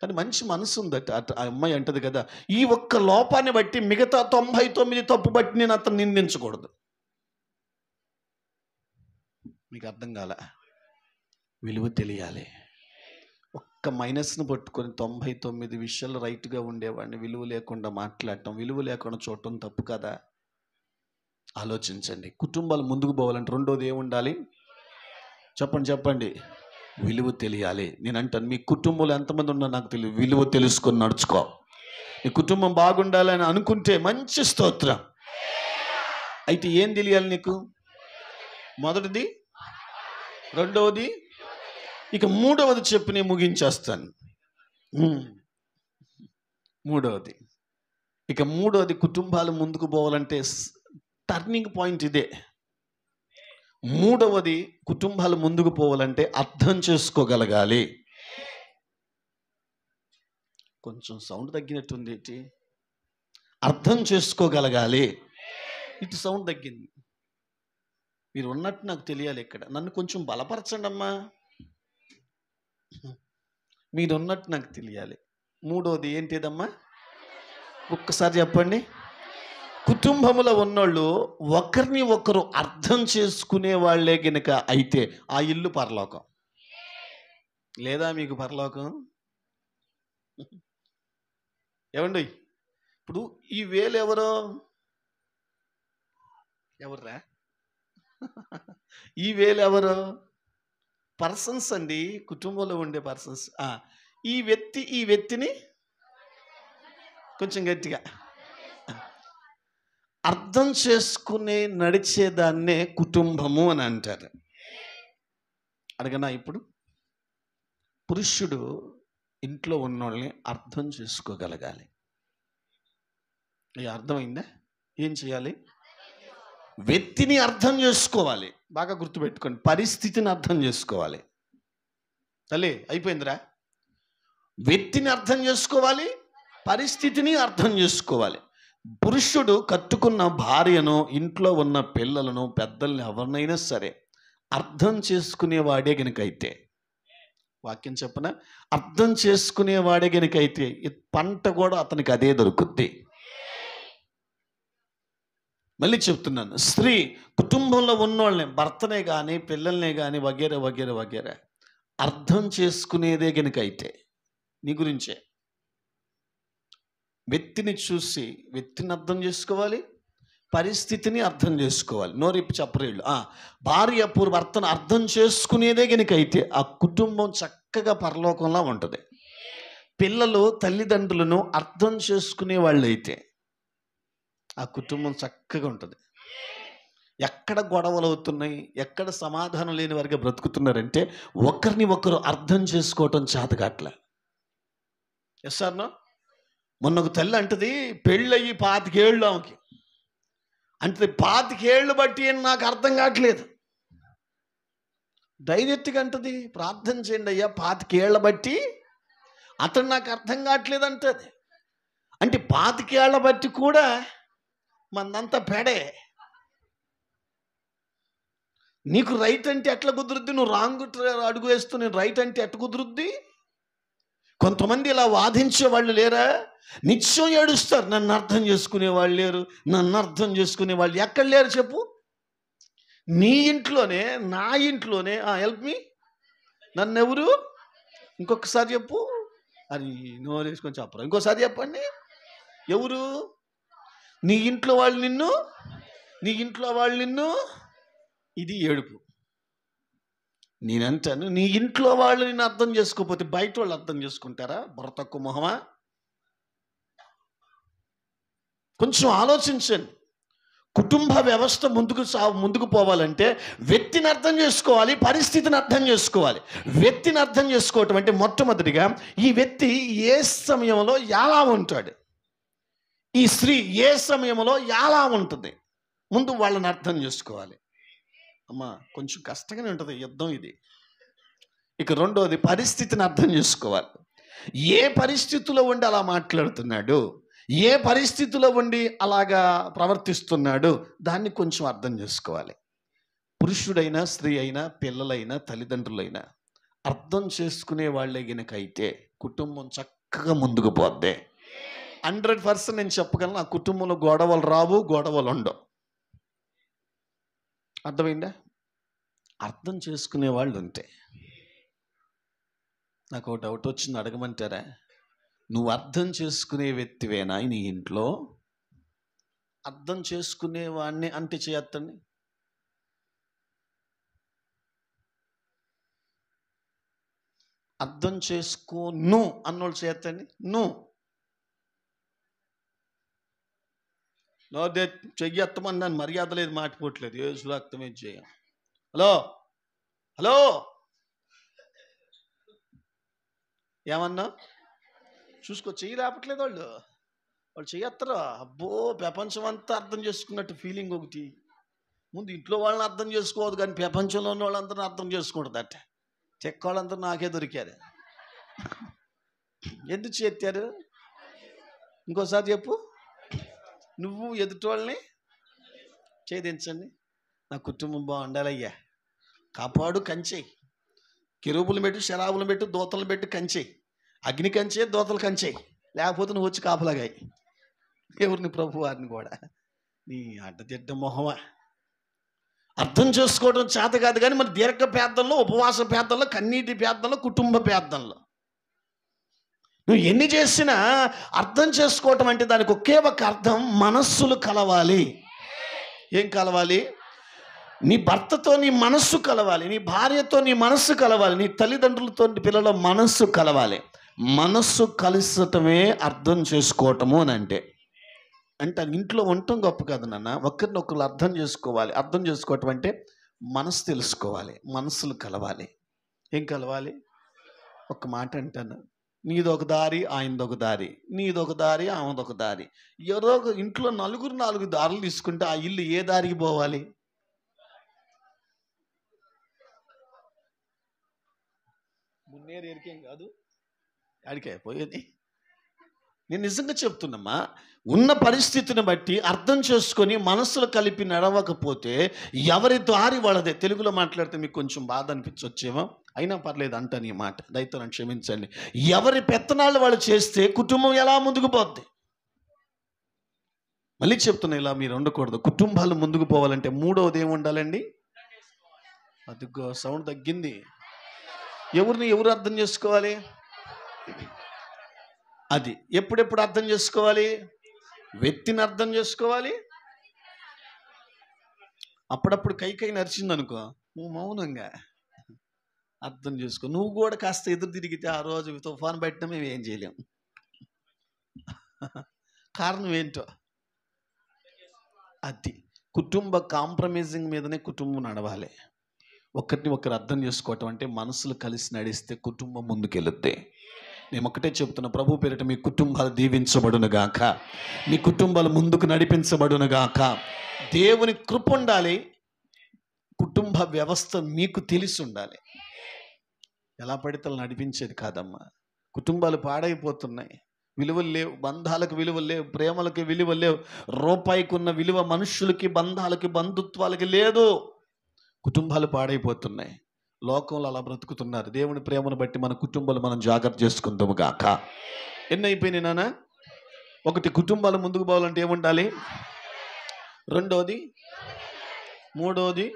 కానీ మంచి మనసు ఉందట. ఆ అమ్మాయి అంటది కదా, ఈ ఒక్క లోపాన్ని బట్టి మిగతా 99 తప్పు బట్టి నేను అతను నిందించకూడదు. మీకు అర్థం కాల? విలువ తెలియాలి. ఒక్క మైనస్ను పట్టుకొని 99 విషయాలు రైట్గా ఉండేవాడిని విలువ లేకుండా మాట్లాడటం, విలువ లేకుండా చూడటం తప్పు కదా? ఆలోచించండి. కుటుంబాలు ముందుకు పోవాలంటే రెండోది ఏముండాలి? చెప్పండి. విలువ తెలియాలి. నేను అంటాను, మీ కుటుంబంలో ఎంతమంది ఉన్నా నాకు తెలియదు, విలువ తెలుసుకొని నడుచుకో. నీ కుటుంబం బాగుండాలని అనుకుంటే మంచి స్తోత్రం. అయితే ఏం తెలియాలి నీకు? మొదటిది, రెండవది, ఇక మూడవది చెప్పి నేను ముగించేస్తాను. మూడవది కుటుంబాలు ముందుకు పోవాలంటే టర్నింగ్ పాయింట్ ఇదే. మూడవది, కుటుంబాలు ముందుకు పోవాలంటే అర్థం చేసుకోగలగాలి. కొంచెం సౌండ్ తగ్గినట్టుంది ఏంటి? అర్థం చేసుకోగలగాలి. ఇటు సౌండ్ తగ్గింది. మీరు ఉన్నట్టు నాకు తెలియాలి. ఇక్కడ నన్ను కొంచెం బలపరచండి అమ్మా, మీరు ఉన్నట్టు నాకు తెలియాలి. మూడవది ఏంటిదమ్మా? ఒక్కసారి చెప్పండి. కుటుంబంలో ఉన్నోళ్ళు ఒకరిని ఒకరు అర్థం చేసుకునే వాళ్ళే గనుక అయితే ఆ ఇల్లు పరలోకం. లేదా మీకు పరలోకం? ఏమండి, ఇప్పుడు ఈ వేలు ఎవర్రా? ఈ వేలు ఎవరు? పర్సన్స్ అండి, కుటుంబంలో ఉండే పర్సన్స్. ఈ వ్యక్తిని కొంచెం గట్టిగా అర్థం చేసుకునే నడిచేదాన్నే కుటుంబము అని అంటారు. అడగనా? ఇప్పుడు పురుషుడు ఇంట్లో ఉన్నోళ్ళని అర్థం చేసుకోగలగాలి. అర్థమైందా? ఏం చేయాలి? వ్యక్తిని అర్థం చేసుకోవాలి. బాగా గుర్తుపెట్టుకోండి, పరిస్థితిని అర్థం చేసుకోవాలి. తల్లి అయిపోయిందిరా. వ్యక్తిని అర్థం చేసుకోవాలి, పరిస్థితిని అర్థం చేసుకోవాలి. పురుషుడు కట్టుకున్న భార్యను, ఇంట్లో ఉన్న పిల్లలను, పెద్దల్ని, ఎవరినైనా సరే అర్థం చేసుకునేవాడే గనుకైతే, వాక్యం చెప్పన, అర్థం చేసుకునేవాడే గనుకైతే పంట కూడా అతనికి అదే దొరుకుద్ది. మళ్ళీ చెప్తున్నాను, స్త్రీ కుటుంబంలో ఉన్నోళ్ళని, భర్తనే కానీ పిల్లల్నే కానీ వగేరే వగేరే వగేరే అర్థం చేసుకునేదే గనుకైతే, నీ గురించే, వ్యక్తిని చూసి వ్యక్తిని అర్థం చేసుకోవాలి, పరిస్థితిని అర్థం చేసుకోవాలి. నోరిప్పి చెప్పరేళ్ళు. భార్య భర్తను అర్థం చేసుకునేదే గనుకైతే ఆ కుటుంబం చక్కగా పరలోకంలా ఉంటుంది. పిల్లలు తల్లిదండ్రులను అర్థం చేసుకునే వాళ్ళు అయితే ఆ కుటుంబం చక్కగా ఉంటుంది. ఎక్కడ గొడవలు అవుతున్నాయి, ఎక్కడ సమాధానం లేని వారిగా బ్రతుకుతున్నారంటే ఒకరిని ఒకరు అర్థం చేసుకోవటం చేతగాట్ల. Yes sir no? మొన్న ఒక తల్లి అంటది, పెళ్ళయ్యి 25 ఏళ్ళు ఆమెకి అంటే 25 ఏళ్ళు బట్టి నాకు అర్థం కావట్లేదు. డైరెక్ట్గా అంటది, ప్రార్థన చేయండి అయ్యా, 25 ఏళ్ళ బట్టి అతను నాకు అర్థం కావట్లేదు అంటది. అంటే 25 ఏళ్ల బట్టి కూడా మందంతా పెడే. నీకు రైట్ అంటే ఎట్లా కుదురుద్ది? నువ్వు రాంగ్ అడుగు వేస్తూ నేను రైట్ అంటే ఎట్లా కుదురుద్ది? కొంతమంది ఇలా వాదించే వాళ్ళు లేరా? నిత్యం ఏడుస్తారు, నన్ను అర్థం చేసుకునే వాళ్ళు లేరు, నన్ను అర్థం చేసుకునే వాళ్ళు ఎక్కడ లేరు చెప్పు? నీ ఇంట్లోనే, నా ఇంట్లోనే. హెల్ప్ మీ, నన్ను ఎవరు? ఇంకొకసారి చెప్పు. అది నోరు వేసుకొని చెప్పరు, ఇంకోసారి చెప్పండి. ఎవరు? నీ ఇంట్లో వాళ్ళు నిన్ను, నీ ఇంట్లో వాళ్ళు నిన్ను. ఇది ఏడుపు. నేనంటాను, నీ ఇంట్లో వాళ్ళు నిన్ను అర్థం చేసుకోకపోతే బయట వాళ్ళు అర్థం చేసుకుంటారా? బుర్ర తక్కువ మొహమా? కొంచెం ఆలోచించండి. కుటుంబ వ్యవస్థ ముందుకు పోవాలంటే వ్యక్తిని అర్థం చేసుకోవాలి, పరిస్థితిని అర్థం చేసుకోవాలి. వ్యక్తిని అర్థం చేసుకోవటం అంటే మొట్టమొదటిగా ఈ వ్యక్తి ఏ సమయంలో ఎలా ఉంటాడు, ఈ స్త్రీ ఏ సమయంలో ఎలా ఉంటుంది, ముందు వాళ్ళని అర్థం చేసుకోవాలి. అమ్మా కొంచెం కష్టంగానే ఉంటుంది యుద్ధం ఇది. ఇక రెండోది పరిస్థితిని అర్థం చేసుకోవాలి. ఏ పరిస్థితిలో ఉండి అలా మాట్లాడుతున్నాడు, ఏ పరిస్థితిలో ఉండి అలాగా ప్రవర్తిస్తున్నాడు, దాన్ని కొంచెం అర్థం చేసుకోవాలి. పురుషుడైనా, స్త్రీ అయినా, పిల్లలైనా, తల్లిదండ్రులైనా అర్థం చేసుకునే వాళ్ళే గినకైతే కుటుంబం చక్కగా ముందుకు పోద్ది. 100% నేను చెప్పగలను, ఆ కుటుంబంలో గొడవలు రావు, గొడవలు ఉండవు. అర్థమైందా? అర్థం చేసుకునే వాళ్ళు ఉంటే. నాకు ఒక డౌట్ వచ్చింది, అడగమంటారా? నువ్వు అర్థం చేసుకునే వ్యక్తివేనా నీ ఇంట్లో? అర్థం చేసుకునేవాడిని అంటే చేయొద్దండి. అర్థం చేసుకోను అన్నోళ్ళు చేయొద్దండి. నోదే చెయ్యత్తమని నన్ను మర్యాద లేదు, మాటిపోవట్లేదు. ఏసులో అర్థమే చేయ. హలో హలో ఏమన్నా చూసుకో, చెయ్యి లేపట్లేదు వాళ్ళు చెయ్యత్తరా. అబ్బో ప్రపంచం అంతా అర్థం చేసుకున్నట్టు ఫీలింగ్ ఒకటి. ముందు ఇంట్లో వాళ్ళని అర్థం చేసుకోవద్దు, కానీ ప్రపంచంలో ఉన్న వాళ్ళందరూ అర్థం చేసుకుంటుంది అట్ట. చెక్క వాళ్ళందరూ నాకే దొరికారు. ఎందుకు చేస్తారు? ఇంకోసారి చెప్పు. నువ్వు ఎదుటి వాళ్ళని ఛేదించండి. నా కుటుంబం బాగుండాలయ్యా, కాపాడు, కంచేయి. కెరూబులు పెట్టు, శరాబులు పెట్టు, దూతలు పెట్టు, కంచేయి. అగ్ని కంచే, దూతలు కంచేయి. లేకపోతే నువ్వు వచ్చి కాపలాగాయి. ఎవరిని? ప్రభు వారిని కూడా. నీ అడ్డదిడ్డ మొహమా. అర్థం చేసుకోవడం చేత కాదు, కానీ మన దీర్ఘ పేదల్లో, ఉపవాస పేదల్లో, కన్నీటి పేదల్లో, కుటుంబ పేదల్లో నువ్వు ఎన్ని చేసినా అర్థం చేసుకోవటం అంటే దానికి ఒకే ఒక అర్థం, మనస్సులు కలవాలి. ఏం కలవాలి? నీ భర్తతో నీ మనస్సు కలవాలి, నీ భార్యతో నీ మనస్సు కలవాలి, నీ తల్లిదండ్రులతో పిల్లల మనస్సు కలవాలి. మనస్సు కలిసటమే అర్థం చేసుకోవటము అని అంటే ఇంట్లో ఉండటం గొప్ప కాదు నాన్న, ఒకరినొకరు అర్థం చేసుకోవాలి. అర్థం చేసుకోవటం అంటే మనసు తెలుసుకోవాలి, మనస్సులు కలవాలి. ఏం కలవాలి? ఒక మాట అంటాను, నీదొక దారి, ఆయనదొక దారి, నీదొక దారి, ఆమెదొక దారి. ఎవరో ఇంట్లో నలుగురు 4 దారులు తీసుకుంటే ఆ ఇల్లు ఏ దారికి పోవాలి? మున్నేరు ఎరికేం కాదు, అడికే పోయేది. నేను నిజంగా చెప్తున్నమ్మా, ఉన్న పరిస్థితిని బట్టి అర్థం చేసుకొని మనసులు కలిపి నడవకపోతే ఎవరి దారి వాళ్ళదే. తెలుగులో మాట్లాడితే మీకు కొంచెం బాధ అనిపించొచ్చేమో, అయినా పర్లేదు అంటాను ఈ మాట, దయతో నన్ను క్షమించండి. ఎవరి పెత్తనాళ్ళు వాళ్ళు చేస్తే కుటుంబం ఎలా ముందుకు పోద్ది? మళ్ళీ చెప్తున్నా, ఇలా మీరు ఉండకూడదు. కుటుంబాలు ముందుకు పోవాలంటే మూడవది ఏమి ఉండాలండి? అదిగో సౌండ్ తగ్గింది. ఎవరు అర్థం చేసుకోవాలి? అది ఎప్పుడెప్పుడు అర్థం చేసుకోవాలి? వ్యక్తిని అర్థం చేసుకోవాలి. అప్పుడప్పుడు కై నరిచిందనుకో, నువ్వు మౌనంగా అర్థం చేసుకో. నువ్వు కూడా కాస్త ఎదురు తిరిగితే ఆ రోజు తుఫాను పెట్టినా మేము ఏం చేయలేం. కారణం ఏంటో అది. కుటుంబ కాంప్రమైజింగ్ మీదనే కుటుంబం నడవాలి. ఒకరిని ఒకరు అర్థం చేసుకోవటం అంటే మనసులు కలిసి నడిస్తే కుటుంబం ముందుకెళ్ళుద్ది. నేను ఒకటే చెప్తున్నా, ప్రభు పేరిట మీ కుటుంబాలు దీవించబడునుగాక, మీ కుటుంబాలు ముందుకు నడిపించబడునుగాక. దేవుని కృప ఉండాలి, కుటుంబ వ్యవస్థ మీకు తెలిసి ఉండాలి. ఎలా పడితే నడిపించేది కాదమ్మా. కుటుంబాలు పాడైపోతున్నాయి. విలువలు లేవు, బంధాలకు విలువలు లేవు, ప్రేమలకి విలువ లేవు. రూపాయికి ఉన్న విలువ మనుషులకి, బంధాలకి, బంధుత్వాలకి లేదు. కుటుంబాలు పాడైపోతున్నాయి. లోకంలో అలా బ్రతుకుతున్నారు. దేవుని ప్రేమను బట్టి మన కుటుంబాలు మనం జాగ్రత్త చేసుకుందాము గాక. ఎన్ని అయిపోయినాయి నాన్న? ఒకటి, కుటుంబాలు ముందుకు పోవాలంటే ఏముండాలి? రెండోది, మూడోది,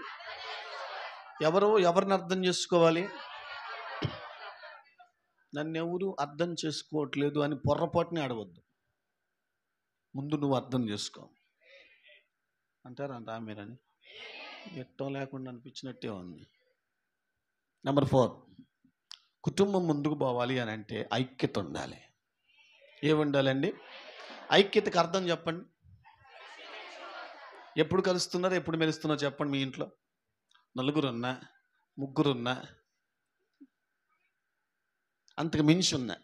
ఎవరిని అర్థం చేసుకోవాలి? నన్ను ఎవరు అర్థం చేసుకోవట్లేదు అని పొర్రపాటుని ఆడవద్దు. ముందు నువ్వు అర్థం చేసుకో. అంటారంట మీరని ఎట్టం లేకుండా అనిపించినట్టే ఉంది. నెంబర్ 4, కుటుంబం ముందుకు పోవాలి అని అంటే ఐక్యత ఉండాలి. ఏముండాలండి? ఐక్యతకు అర్థం చెప్పండి. ఎప్పుడు కలుస్తున్నారు, ఎప్పుడు మెలుస్తున్నారు చెప్పండి. మీ ఇంట్లో నలుగురున్నా, ముగ్గురున్నా, అంతకు మించి ఉన్నా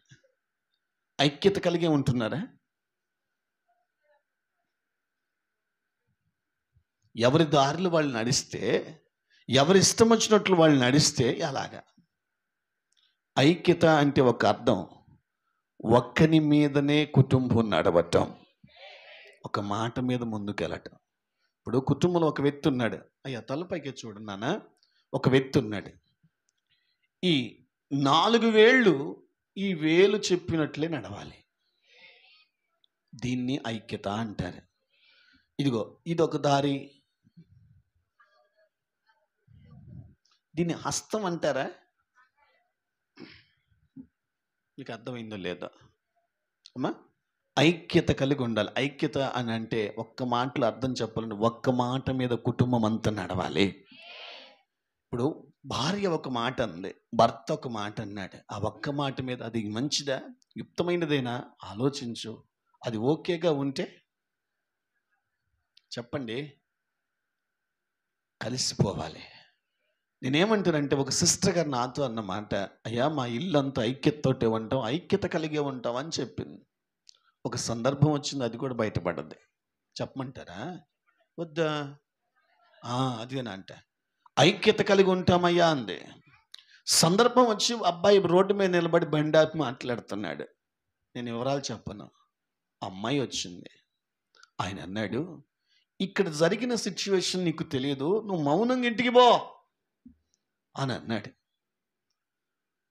ఐక్యత కలిగే ఉంటున్నారా? ఎవరి దారిలో వాళ్ళు నడిస్తే, ఎవరి ఇష్టం వచ్చినట్లు వాళ్ళు నడిస్తే ఎలాగా? ఐక్యత అంటే ఒక అర్థం, ఒక్కని మీదనే కుటుంబం నడవటం, ఒక మాట మీద ముందుకెళ్ళటం. ఇప్పుడు కుటుంబంలో ఒక వ్యక్తి ఉన్నాడు. అయ్యా తలపైకి చూడండి నాన్న. ఒక వ్యక్తి ఉన్నాడు. ఈ 4 వేళ్ళు ఈ వేలు చెప్పినట్లే నడవాలి. దీన్ని ఐక్యత అంటారు. ఇదిగో ఇదొక దారి, దీన్ని హస్తం అంటారా? మీకు అర్థమైందో లేదో అమ్మా? ఐక్యత కలిగి ఉండాలి. ఐక్యత అని అంటే ఒక్క మాటలో అర్థం చెప్పాలంటే ఒక్క మాట మీద కుటుంబం అంతా నడవాలి. ఇప్పుడు భార్య ఒక మాట అంది, భర్త ఒక మాట అన్నాడు. ఆ ఒక్క మాట మీద అది మంచిదా, యుక్తమైనదేనా ఆలోచించు. అది ఓకేగా ఉంటే చెప్పండి, కలిసిపోవాలి. నేనేమంటానంటే, ఒక సిస్టర్ గారు నాతో అన్నమాట, అయ్యా మా ఇల్లు అంతా ఐక్యతతోటే ఉంటాం, ఐక్యత కలిగే ఉంటాం అని చెప్పింది. ఒక సందర్భం వచ్చింది, అది కూడా బయటపడ్డది. చెప్పమంటారా వద్దా? అదేనా అంటే, ఐక్యత కలిగి ఉంటామయ్యా అంది. సందర్భం వచ్చి అబ్బాయి రోడ్డు మీద నిలబడి బండి ఆపి మాట్లాడుతున్నాడు. నేను వివరాలు చెప్పను. అమ్మాయి వచ్చింది. ఆయన అన్నాడు, ఇక్కడ జరిగిన సిచ్యువేషన్ నీకు తెలియదు, నువ్వు మౌనంగా ఇంటికి పో అని అన్నాడు.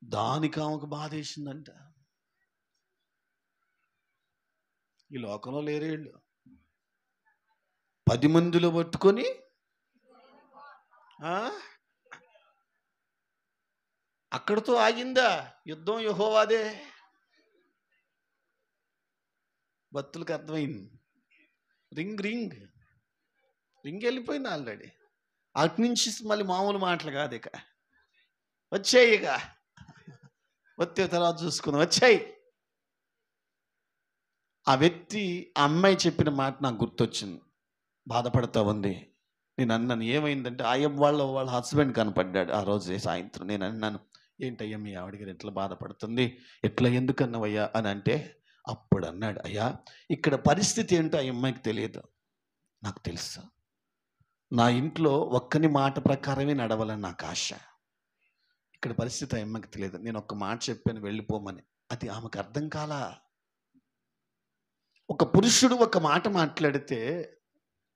దానికి ఆమెకు బాధ వేసిందంట. ఈ లోకంలో లేరు వీళ్ళు. 10 మందిలో పట్టుకొని అక్కడితో ఆగిందా యుద్ధం? యెహోవాదే. భక్తులకు అర్థమైంది. రింగ్ రింగ్ రింగ్ వెళ్ళిపోయింది ఆల్రెడీ. అటు నుంచి మళ్ళీ మామూలు మాటలు కాదు, ఇక వచ్చాయి, ఇక వచ్చే తర్వాత చూసుకుందాం, వచ్చాయి. ఆ వ్యక్తి, ఆ అమ్మాయి చెప్పిన మాట నాకు గుర్తొచ్చింది. బాధపడతా ఉంది. నేను అన్నాను, ఏమైందంటే వాళ్ళ హస్బెండ్ కనపడ్డాడు ఆ రోజు సాయంత్రం. నేను అన్నాను, ఏంటయ్యా మీ ఆవిడకి ఎట్లా బాధపడుతుంది, ఎట్లా ఎందుకన్నావయ్యా అని అంటే, అప్పుడు అన్నాడు, అయ్యా ఇక్కడ పరిస్థితి ఏంటో ఆ అమ్మాయికి తెలియదు, నాకు తెలుసు. నా ఇంట్లో ఒక్కని మాట ప్రకారమే నడవాలని నాకు ఆశ. ఇక్కడ పరిస్థితి ఆ అమ్మాయికి తెలియదు. నేను ఒక్క మాట చెప్పాను, వెళ్ళిపోమని. అది ఆమెకు అర్థం కాలా. ఒక పురుషుడు ఒక మాట మాట్లాడితే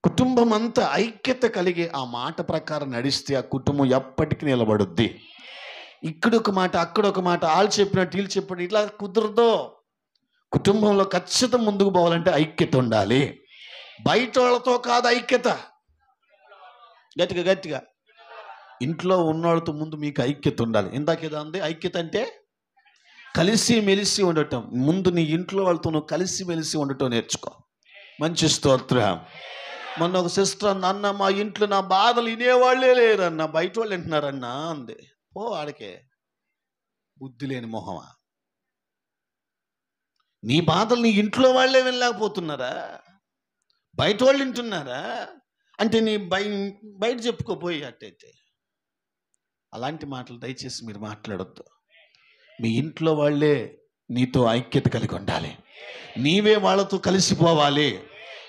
కుటుంబం అంతా ఐక్యత కలిగి ఆ మాట ప్రకారం నడిస్తే ఆ కుటుంబం ఎప్పటికీ నిలబడుద్ది. ఇక్కడ ఒక మాట, అక్కడ ఒక మాట, వాళ్ళు చెప్పినట్టు వీళ్ళు చెప్పినట్టు ఇట్లా కుదరదు. కుటుంబంలో ఖచ్చితంగా ముందుకు పోవాలంటే ఐక్యత ఉండాలి. బయట వాళ్ళతో కాదు ఐక్యత. గట్టిగా గట్టిగా ఇంట్లో ఉన్నవాళ్ళతో ముందు మీకు ఐక్యత ఉండాలి. ఇందాకేదా ఉంది? ఐక్యత అంటే కలిసి మెలిసి ఉండటం. ముందు నీ ఇంట్లో వాళ్ళతో నువ్వు కలిసి మెలిసి ఉండటం నేర్చుకో. మంచి స్తోత్రం. మొన్న ఒక సిస్టర్ అన్న, మా ఇంట్లో నా బాధలు వినేవాళ్ళే లేరన్న, బయట వాళ్ళు వింటున్నారన్నా అంది. ఓ ఆడికే బుద్ధి లేని మొహమా. నీ బాధలు నీ ఇంట్లో వాళ్ళే వినలేకపోతున్నారా? బయట వాళ్ళు వింటున్నారా? అంటే నీ బయట చెప్పుకోపోయి అట్టయితే. అలాంటి మాటలు దయచేసి మీరు మాట్లాడొద్దు. మీ ఇంట్లో వాళ్ళే నీతో ఐక్యత కలిగి ఉండాలి. నీవే వాళ్ళతో కలిసిపోవాలి.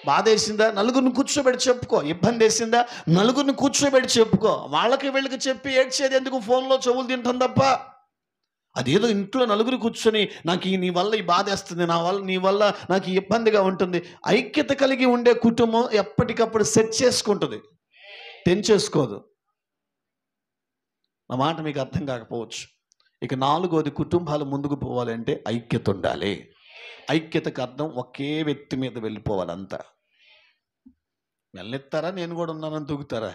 బాధ వేసిందా నలుగురిని కూర్చోబెట్టి చెప్పుకో. ఇబ్బంది వేసిందా నలుగురిని కూర్చోబెట్టి చెప్పుకో. వాళ్ళకి వీళ్ళకి చెప్పి ఏడ్చేది ఎందుకు? ఫోన్లో చెవులు తింటాం తప్ప. అదేదో ఇంట్లో నలుగురు కూర్చొని నాకు నీ వల్ల ఈ బాధ వేస్తుంది, నీ వల్ల నాకు ఈ ఇబ్బందిగా ఉంటుంది. ఐక్యత కలిగి ఉండే కుటుంబం ఎప్పటికప్పుడు సెట్ చేసుకుంటుంది, తెంచేసుకోదు. నా మాట మీకు అర్థం కాకపోవచ్చు. ఇక 4వది, కుటుంబాలు ముందుకు పోవాలంటే ఐక్యత ఉండాలి. ఐక్యతకు అర్థం ఒకే వ్యక్తి మీద వెళ్ళిపోవాలి. అంతా వెళ్ళెత్తారా, నేను కూడా ఉన్నానని దూకుతారా?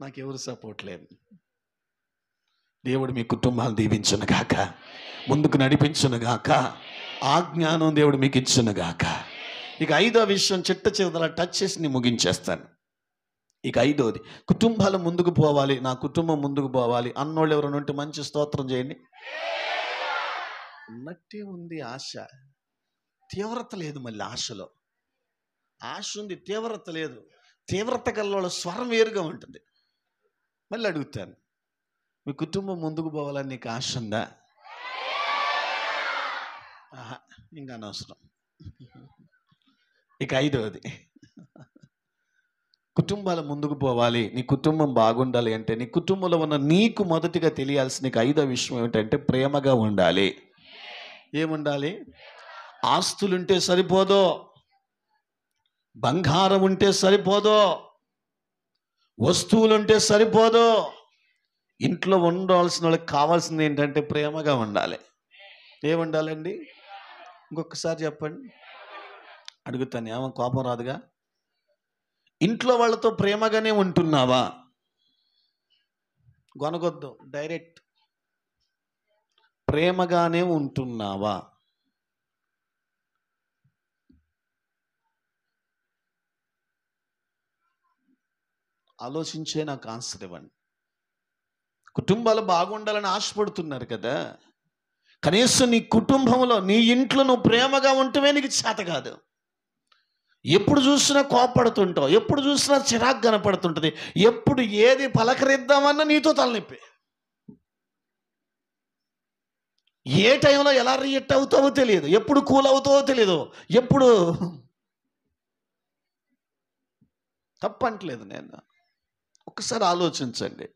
నాకెవరు సపోర్ట్ లేదు. దేవుడు మీ కుటుంబాలు దీవించును గాక, ముందుకు నడిపించును గాక, ఆ జ్ఞానం దేవుడు మీకు ఇచ్చును గాక. ఇక 5వ విషయం చిట్ట చివర టచ్ చేసి నేను ముగించేస్తాను. ఇక 5వది, కుటుంబాలు ముందుకు పోవాలి, నా కుటుంబం ముందుకు పోవాలి అన్నోళ్ళు ఎవరైనా ఉంటే మంచి స్తోత్రం చేయండి. ఉన్నట్టే ఉంది ఆశ, తీవ్రత లేదు. మళ్ళీ ఆశలో ఆశ ఉంది, తీవ్రత లేదు. తీవ్రత గల స్వరం వేరుగా ఉంటుంది. మళ్ళీ అడుగుతాను, మీ కుటుంబం ముందుకు పోవాలని నీకు ఆశ ఉందా? ఇంకా అనవసరం. ఇక 5వది, కుటుంబాలు ముందుకు పోవాలి, నీ కుటుంబం బాగుండాలి అంటే నీ కుటుంబంలో ఉన్న నీకు మొదటిగా తెలియాల్సిన 5వ విషయం ఏమిటంటే ప్రేమగా ఉండాలి. ఏముండాలి? ఆస్తులుంటే సరిపోదో, బంగారం ఉంటే సరిపోదో, వస్తువులుంటే సరిపోదో. ఇంట్లో ఉండాల్సిన వాళ్ళకి కావాల్సింది ఏంటంటే ప్రేమగా ఉండాలి. ఏముండాలండి? ఇంకొకసారి చెప్పండి, అడుగుతాను. ఏమో కోపం రాదుగా? ఇంట్లో వాళ్ళతో ప్రేమగానే ఉంటున్నావా? గొనగొద్దు, డైరెక్ట్ ప్రేమగానే ఉంటున్నావా? ఆలోచించే నాకు ఆన్సర్ ఇవ్వండి. కుటుంబాలు బాగుండాలని ఆశపడుతున్నారు కదా, కనీసం నీ కుటుంబంలో, నీ ఇంట్లో నువ్వు ప్రేమగా ఉంటమే నీకు చేత కాదు. ఎప్పుడు చూసినా కోపడుతుంటావు, ఎప్పుడు చూసినా చిరాకు కనపడుతుంటుంది, ఎప్పుడు ఏది పలకరిద్దామన్నా నీతో తలనొప్పి. ఏ టైంలో ఎలా రియాక్ట్ అవుతావో తెలియదు, ఎప్పుడు కూల్ అవుతావో తెలియదు, ఎప్పుడు తప్పంటలేదు నేను. ఒకసారి ఆలోచించండి.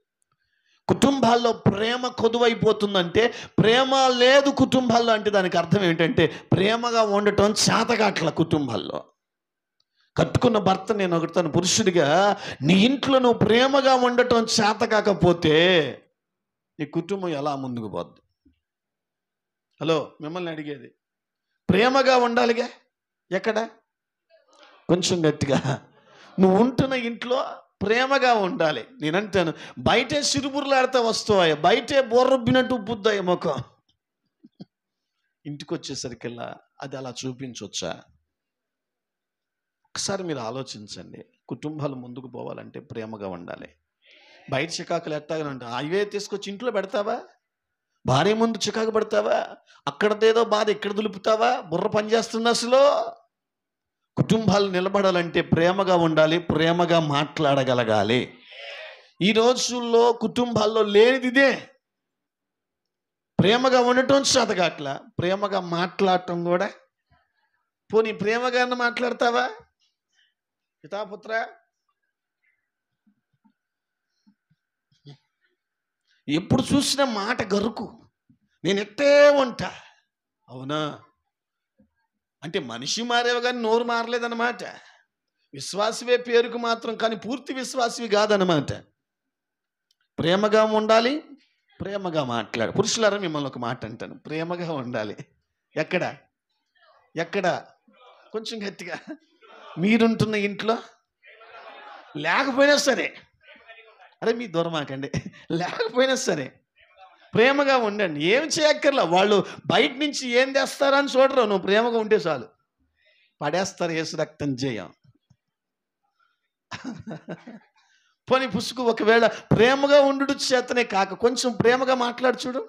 కుటుంబాల్లో ప్రేమ కొదువైపోతుందంటే, ప్రేమ లేదు కుటుంబాల్లో అంటే దానికి అర్థం ఏంటంటే ప్రేమగా ఉండటం చేతగాట్ల కుటుంబాల్లో. కట్టుకున్న భర్త నేను ఒకటి పురుషుడిగా, నీ ఇంట్లో నువ్వు ప్రేమగా ఉండటం చేత కాకపోతే నీ కుటుంబం ఎలా ముందుకు పోద్ది? హలో, మిమ్మల్ని అడిగేది. ప్రేమగా ఉండాలిగా, ఎక్కడ? కొంచెం గట్టిగా. నువ్వు ఉంటున్న ఇంట్లో ప్రేమగా ఉండాలి. నేనంటాను, బయటే సిరుబుర్లాడితే వస్తావా, బయటే బోర్రొబ్బినట్టు బుద్ధాయి ముఖం, ఇంటికి వచ్చేసరికల్లా అది అలా చూపించవచ్చా? ఒకసారి మీరు ఆలోచించండి. కుటుంబాలు ముందుకు పోవాలంటే ప్రేమగా ఉండాలి. బయట చికాకులు ఎట్టాగానే ఉంటాయి. అవే తీసుకొచ్చి ఇంట్లో పెడతావా? భార్య ముందు చికాకు పడతావా? అక్కడదేదో బాధ ఇక్కడ దులుపుతావా? బుర్ర పనిచేస్తుంది అసలు. కుటుంబాలు నిలబడాలంటే ప్రేమగా ఉండాలి, ప్రేమగా మాట్లాడగలగాలి. ఈ రోజుల్లో కుటుంబాల్లో లేనిది ఇదే. ప్రేమగా ఉండటం చేతగాట్ల, ప్రేమగా మాట్లాడటం కూడా. పోనీ ప్రేమగానే మాట్లాడతావా? పితాపుత్ర, ఎప్పుడు చూసినా మాట గరుకు, నేను ఎట్టే ఉంటా. అవునా? అంటే మనిషి మారేవి కానీ నోరు మారలేదన్నమాట. విశ్వాసవే పేరుకు మాత్రం, కానీ పూర్తి విశ్వాసవి కాదన్నమాట. ప్రేమగా ఉండాలి, ప్రేమగా మాట్లాడు. పురుషులారా, మిమ్మల్ని ఒక మాట అంటాను, ప్రేమగా ఉండాలి. ఎక్కడ? ఎక్కడ? కొంచెం గట్టిగా. మీరుంటున్న ఇంట్లో లేకపోయినా సరే, అరే మీ దూరమాకండి, లేకపోయినా సరే ప్రేమగా ఉండండి. ఏం చేయక్కర్లా. వాళ్ళు బయట నుంచి ఏం తెస్తారని చూడరు, నువ్వు ప్రేమగా ఉంటే చాలు. పడేస్తారు యేసు రక్తం జయం. పోనీ పుసుకు ఒకవేళ ప్రేమగా ఉండు చేతనే కాక కొంచెం ప్రేమగా మాట్లాడు చూడు,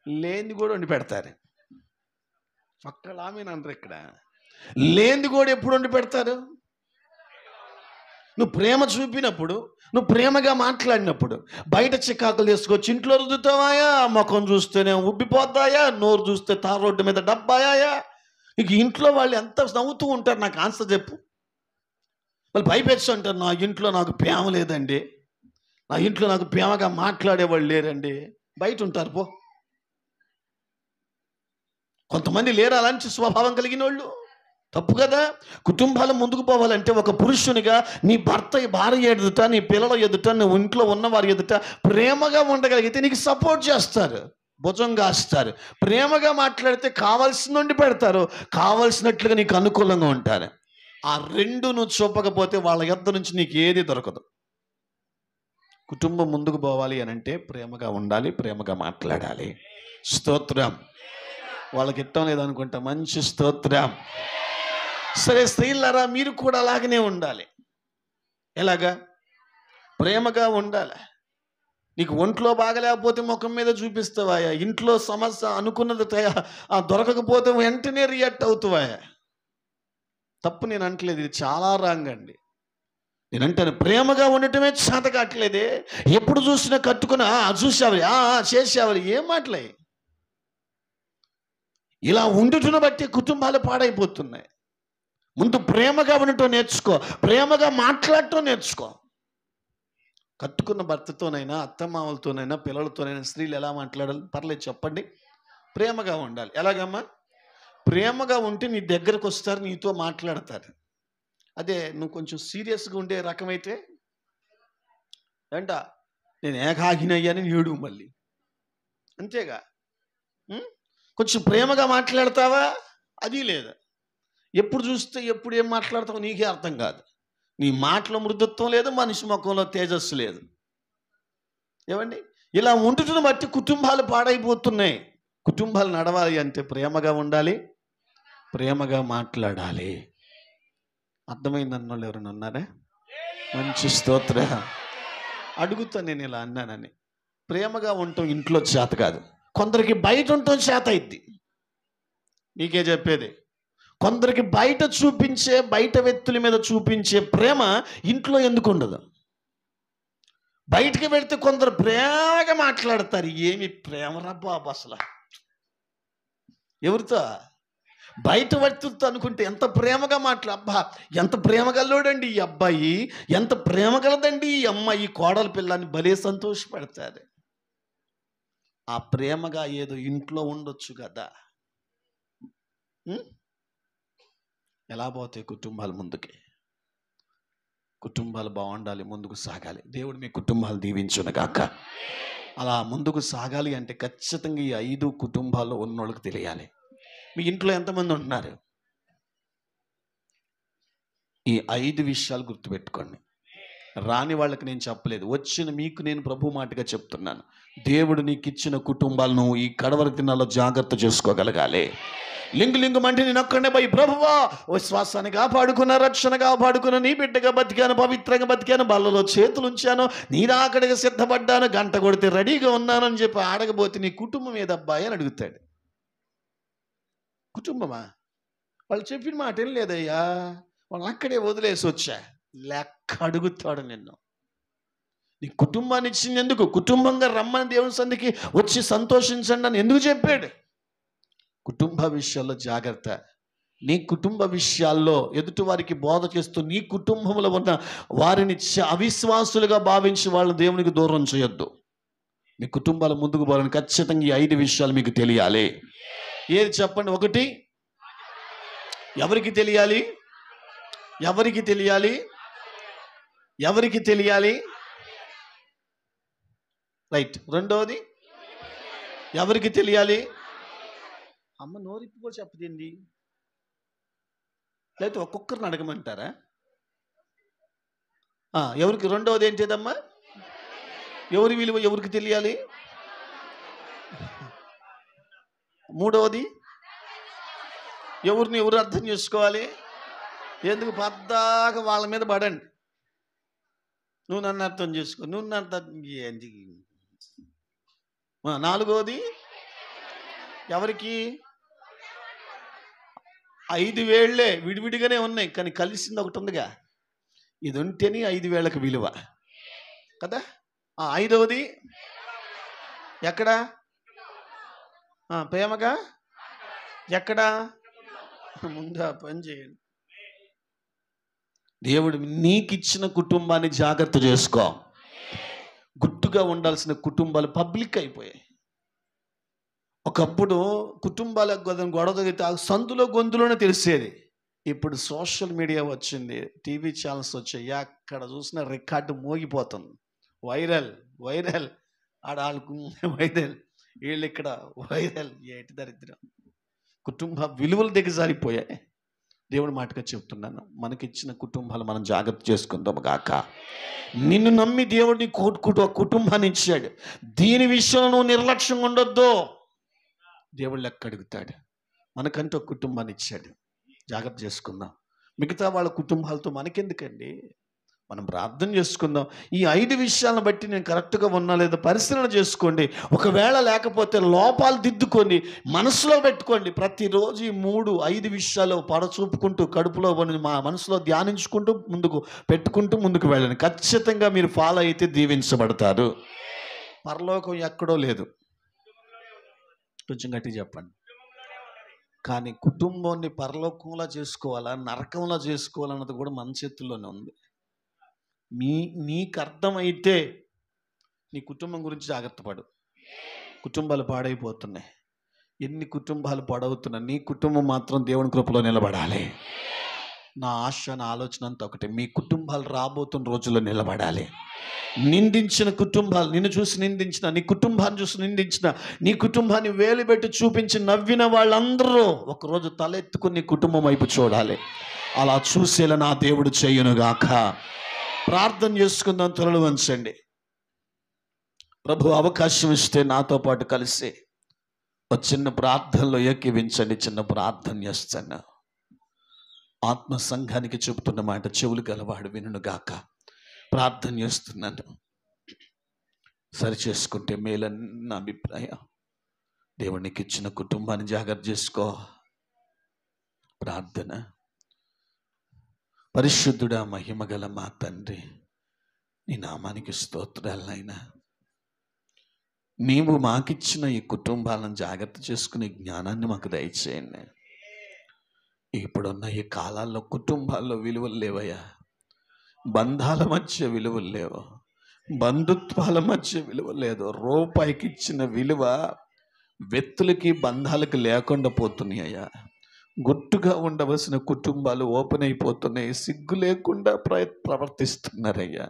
లేనిది కూడా వండి పెడతారు. పక్కల ఆమెనంటారు. ఇక్కడ లేనిది కూడా ఎప్పుడు వండి పెడతారు? నువ్వు ప్రేమ చూపినప్పుడు, నువ్వు ప్రేమగా మాట్లాడినప్పుడు. బయట చికాకులు తీసుకొచ్చి ఇంట్లో రుద్దుతావాయా? ముఖం చూస్తేనే ఉబ్బిపోతాయా? నోరు చూస్తే తార్ రోడ్డు మీద డబ్బాయా? ఇక ఇంట్లో వాళ్ళు ఎంత నవ్వుతూ ఉంటారు. నాకు ఆన్సర్ చెప్పు. వాళ్ళు భయపెచ్చు అంటారు, నా ఇంట్లో నాకు ప్రేమ లేదండి. నా ఇంట్లో నాకు ప్రేమగా మాట్లాడేవాళ్ళు లేరండి. బయట ఉంటారు పో. కొంతమంది లేరు అలాంటి స్వభావం కలిగిన వాళ్ళు. తప్పు కదా. కుటుంబాలు ముందుకు పోవాలంటే ఒక పురుషునిగా నీ భార్య ఎదుట, నీ పిల్లల ఎదుట, నువ్వు ఇంట్లో ఉన్న వారి ఎదుట ప్రేమగా ఉండగలిగితే నీకు సపోర్ట్ చేస్తారు, భుజం కాస్తారు. ప్రేమగా మాట్లాడితే కావాల్సిన నుండి పెడతారు, కావాల్సినట్లుగా నీకు అనుకూలంగా ఉంటారు. ఆ రెండు నువ్వు చూపకపోతే వాళ్ళ యొద్ద నుంచి నీకు ఏది దొరకదు. కుటుంబం ముందుకు పోవాలి అని అంటే ప్రేమగా ఉండాలి, ప్రేమగా మాట్లాడాలి. స్తోత్రం. వాళ్ళకి ఇష్టం లేదనుకుంటా, మంచి స్తోత్రం. సరే స్త్రీలారా, మీరు కూడా అలాగనే ఉండాలి. ఎలాగా? ప్రేమగా ఉండాలి. నీకు ఒంట్లో బాగలేకపోతే ముఖం మీద చూపిస్తావాయా? ఇంట్లో సమస్య అనుకున్నది దొరకకపోతే వెంటనే రియాక్ట్ అవుతావాయా? తప్పు నేను అంటలేదు, ఇది చాలా రాంగ్ అండి. నేనంటాను ప్రేమగా ఉండటమే చేత కావట్లేదే. ఎప్పుడు చూసినా కట్టుకున్నా చూసావరి, చేసావరి, ఏం మాటలే. ఇలా ఉండుటను బట్టి కుటుంబాలు పాడైపోతున్నాయి. ముందు ప్రేమగా ఉండటం నేర్చుకో, ప్రేమగా మాట్లాడటం నేర్చుకో. కట్టుకున్న భర్తతోనైనా, అత్తమామలతోనైనా, పిల్లలతోనైనా స్త్రీలు ఎలా మాట్లాడాలి? పర్లేదు చెప్పండి. ప్రేమగా ఉండాలి. ఎలాగమ్మా? ప్రేమగా ఉంటే నీ దగ్గరకు వస్తారు, నీతో మాట్లాడతారు. అదే నువ్వు కొంచెం సీరియస్గా ఉండే రకమైతే ఏంట, నేను ఏకాగినయ్యాని ఏడు మళ్ళీ, అంతేగా. కొంచెం ప్రేమగా మాట్లాడతావా? అది లేదా. ఎప్పుడు చూస్తే ఎప్పుడు ఏం మాట్లాడతావు నీకే అర్థం కాదు. నీ మాటలో మృదుత్వం లేదు, మనిషి ముఖంలో తేజస్సు లేదు. ఏమండి? ఇలా ఉండుటను బట్టి కుటుంబాలు పాడైపోతున్నాయి. కుటుంబాలు నడవాలి అంటే ప్రేమగా ఉండాలి, ప్రేమగా మాట్లాడాలి. అర్థమైందన్న వాళ్ళు ఎవరైనా ఉన్నారా? మంచి స్తోత్ర. అడుగుతా నేను ఇలా అన్నానని. ప్రేమగా ఉండటం ఇంట్లో చేత కాదు, కొందరికి బయట ఉండటం చేత అయింది. నీకే చెప్పేది. కొందరికి బయట చూపించే, బయట వ్యక్తుల మీద చూపించే ప్రేమ ఇంట్లో ఎందుకు ఉండదు? బయటికి వెళితే కొందరు ప్రేమగా మాట్లాడతారు. ఏమి ప్రేమరా బాబు అసలు. ఎవరితో? బయట వ్యక్తులతో అనుకుంటే ఎంత ప్రేమగా అబ్బా ఎంత ప్రేమగల్లోడండి ఈ అబ్బాయి, ఎంత ప్రేమగలదండి ఈ అమ్మాయి, కోడల పిల్లని భలే సంతోషపడతారు. ఆ ప్రేమగా ఏదో ఇంట్లో ఉండొచ్చు కదా. ఎలా పోతాయి కుటుంబాలు ముందుకి? కుటుంబాలు బాగుండాలి, ముందుకు సాగాలి. దేవుడు మీ కుటుంబాలు దీవించునుగాక. అలా ముందుకు సాగాలి అంటే ఖచ్చితంగా ఈ 5 కుటుంబాల్లో ఉన్నోళ్ళకి తెలియాలి. మీ ఇంట్లో ఎంతమంది ఉంటున్నారు? ఈ 5 విషయాలు గుర్తుపెట్టుకోండి. రాని వాళ్ళకి నేను చెప్పలేదు, వచ్చిన మీకు నేను ప్రభు మాటగా చెప్తున్నాను. దేవుడు నీకు ఇచ్చిన కుటుంబాలను ఈ కడవరి దినాల్లో జాగ్రత్త చేసుకోగలగాలి. లింగు అంటే నేను ఒక్కడే పోయి ప్రభువా విశ్వాసాన్ని కాపాడుకున్న, రక్షణ కాపాడుకున్న, నీ బిడ్డగా బతికాను, పవిత్రంగా బతికాను, బల్లలో చేతులు ఉంచాను, నీ రాకడిగా సిద్ధపడ్డాను, గంట కొడితే రెడీగా ఉన్నాను అని చెప్పి ఆడకపోతే నీ కుటుంబం ఏదబ్బాయి అని అడుగుతాడు. కుటుంబమా? వాళ్ళు చెప్పిన మాట ఏం లేదయ్యా, వాళ్ళు అక్కడే వదిలేసి వచ్చా లెక్క అడుగుతాడు నిన్ను. నీ కుటుంబాన్ని ఇచ్చింది ఎందుకు? కుటుంబంగా రమ్మని దేవుని సన్నిధికి వచ్చి సంతోషించండి అని ఎందుకు చెప్పాడు? కుటుంబ విషయాల్లో జాగ్రత్త. నీ కుటుంబ విషయాల్లో ఎదుటి వారికి బోధ చేస్తూ నీ కుటుంబంలో ఉన్న వారిని అవిశ్వాసులుగా భావించి వాళ్ళని దేవునికి దూరం చేయొద్దు. మీ కుటుంబాలు ముందుకు పోవాలని ఖచ్చితంగా ఈ 5 విషయాలు మీకు తెలియాలి. ఏది చెప్పండి? 1, ఎవరికి తెలియాలి? ఎవరికి తెలియాలి? ఎవరికి తెలియాలి? రైట్. 2వది ఎవరికి తెలియాలి? అమ్మ నోరిప్పి కూడా చెప్పదండి, లేకపోతే ఒక్కొక్కరిని అడగమంటారా? ఎవరికి? 2వది ఏంటిదమ్మా? ఎవరి విలువ ఎవరికి తెలియాలి? 3వది ఎవరిని ఎవరు అర్థం చేసుకోవాలి? ఎందుకు పద్దాక వాళ్ళ మీద పడండి. నువ్వు నన్ను అర్థం చేసుకో, నువ్వు నన్ను అర్థం. 4వది ఎవరికి? 5 వేళ్లే విడివిడిగానే ఉన్నాయి, కానీ కలిసింది ఒకటి ఉందిగా. ఇది ఉంటేనే 5 వేళ్లకు విలువ కదా. 5వది ఎక్కడ? ప్రేమగా ఎక్కడ? ముందు ఆ పని చేయండి. దేవుడు నీకిచ్చిన కుటుంబాన్ని జాగ్రత్త చేసుకో. గుట్టుగా ఉండాల్సిన కుటుంబాలు పబ్లిక్ అయిపోయాయి. ఒకప్పుడు కుటుంబాల గొడవ జరిగితే ఆ సందులో గొంతులోనే తెలిసేది. ఇప్పుడు సోషల్ మీడియా వచ్చింది, టీవీ ఛానల్స్ వచ్చాయి, ఎక్కడ చూసినా రికార్డు మోగిపోతుంది. వైరల్ వైరల్, ఆడాళ్ళకు వైరల్, వీళ్ళు ఇక్కడ వైరల్. ఏటి దరిద్రం! కుటుంబ విలువలు దిగజారిపోయాయి. దేవుడి మాటగా చెప్తున్నాను, మనకిచ్చిన కుటుంబాలు మనం జాగ్రత్త చేసుకుందాం గాక. నిన్ను నమ్మి దేవుడిని కుటుంబాన్ని ఇచ్చాడు. దీని విషయంలో నువ్వు నిర్లక్ష్యంగా ఉండొద్దు. దేవుడు లెక్క అడుగుతాడు. మనకంటూ ఒక కుటుంబాన్ని ఇచ్చాడు, జాగ్రత్త చేసుకుందాం. మిగతా వాళ్ళ కుటుంబాలతో మనకెందుకండి? మనం ప్రార్థన చేసుకుందాం. ఈ 5 విషయాలను బట్టి నేను కరెక్ట్గా ఉన్నా లేదా పరిశీలన చేసుకోండి. ఒకవేళ లేకపోతే లోపాలు దిద్దుకొని మనసులో పెట్టుకోండి. ప్రతిరోజు ఈ 3-5 విషయాలు పడచూపుకుంటూ కడుపులో మా మనసులో ధ్యానించుకుంటూ ముందుకు వెళ్ళండి. ఖచ్చితంగా మీరు ఫాలో అయితే దీవించబడతారు. పరలోకం ఎక్కడో లేదు, కొంచెం గట్టి చెప్పండి. కానీ కుటుంబాన్ని పరలోకంలా చేసుకోవాలా నరకంలా చేసుకోవాలన్నది కూడా మన చేతుల్లోనే ఉంది. నీకు అర్థమైతే నీ కుటుంబం గురించి జాగ్రత్త పడు. కుటుంబాలు పాడైపోతున్నాయి. ఎన్ని కుటుంబాలు పాడవుతున్నాయి, నీ కుటుంబం మాత్రం దేవుని కృపలో నిలబడాలి. నా ఆశ, నా ఆలోచన అంతా ఒకటే, మీ కుటుంబాలు రాబోతున్న రోజుల్లో నిలబడాలి. నిందించిన కుటుంబాలు, నిన్ను చూసి నిందించిన, నీ కుటుంబాన్ని చూసి నిందించిన, నీ కుటుంబాన్ని వేలు పెట్టి చూపించి నవ్విన వాళ్ళందరూ ఒకరోజు తలెత్తుకుని నీ కుటుంబం వైపు చూడాలి. అలా చూసేలా నా దేవుడు చేయునుగాక. ప్రార్థన చేసుకుందాం. తలలు వంచండి. ప్రభు అవకాశం ఇస్తే నాతో పాటు కలిసి ఒక చిన్న ప్రార్థనలో ఏకీవించండి. చిన్న ప్రార్థన చేస్తాను. ఆత్మ సంఘానికి చెబుతున్న మాట చెవులు గలవాడు వినుగాక. ప్రార్థన చేస్తున్నాను. సరి చేసుకుంటే మేలన్న అభిప్రాయం. దేవునికి ఇచ్చిన కుటుంబాన్ని జాగ్రత్త చేసుకో. ప్రార్థన. పరిశుద్ధుడా, మహిమగల మా తండ్రి, నీ నామానికి స్తోత్రాలు నాయనా. నీవు మాకిచ్చిన ఈ కుటుంబాలను జాగ్రత్త చేసుకునే జ్ఞానాన్ని మాకు దయచేయండి. ఇప్పుడున్న ఈ కాలాల్లో కుటుంబాల్లో విలువలు లేవయ్యా. బంధాల మధ్య విలువలు లేవు, బంధుత్వాల మధ్య విలువ లేదు. రూపాయికి ఇచ్చిన విలువ వ్యక్తులకి బంధాలకు లేకుండా పోతున్నాయ్యా. గుట్టుగా ఉండవలసిన కుటుంబాలు ఓపెన్ అయిపోతున్నాయి. సిగ్గు లేకుండా ప్రవర్తిస్తున్నారయ్యా.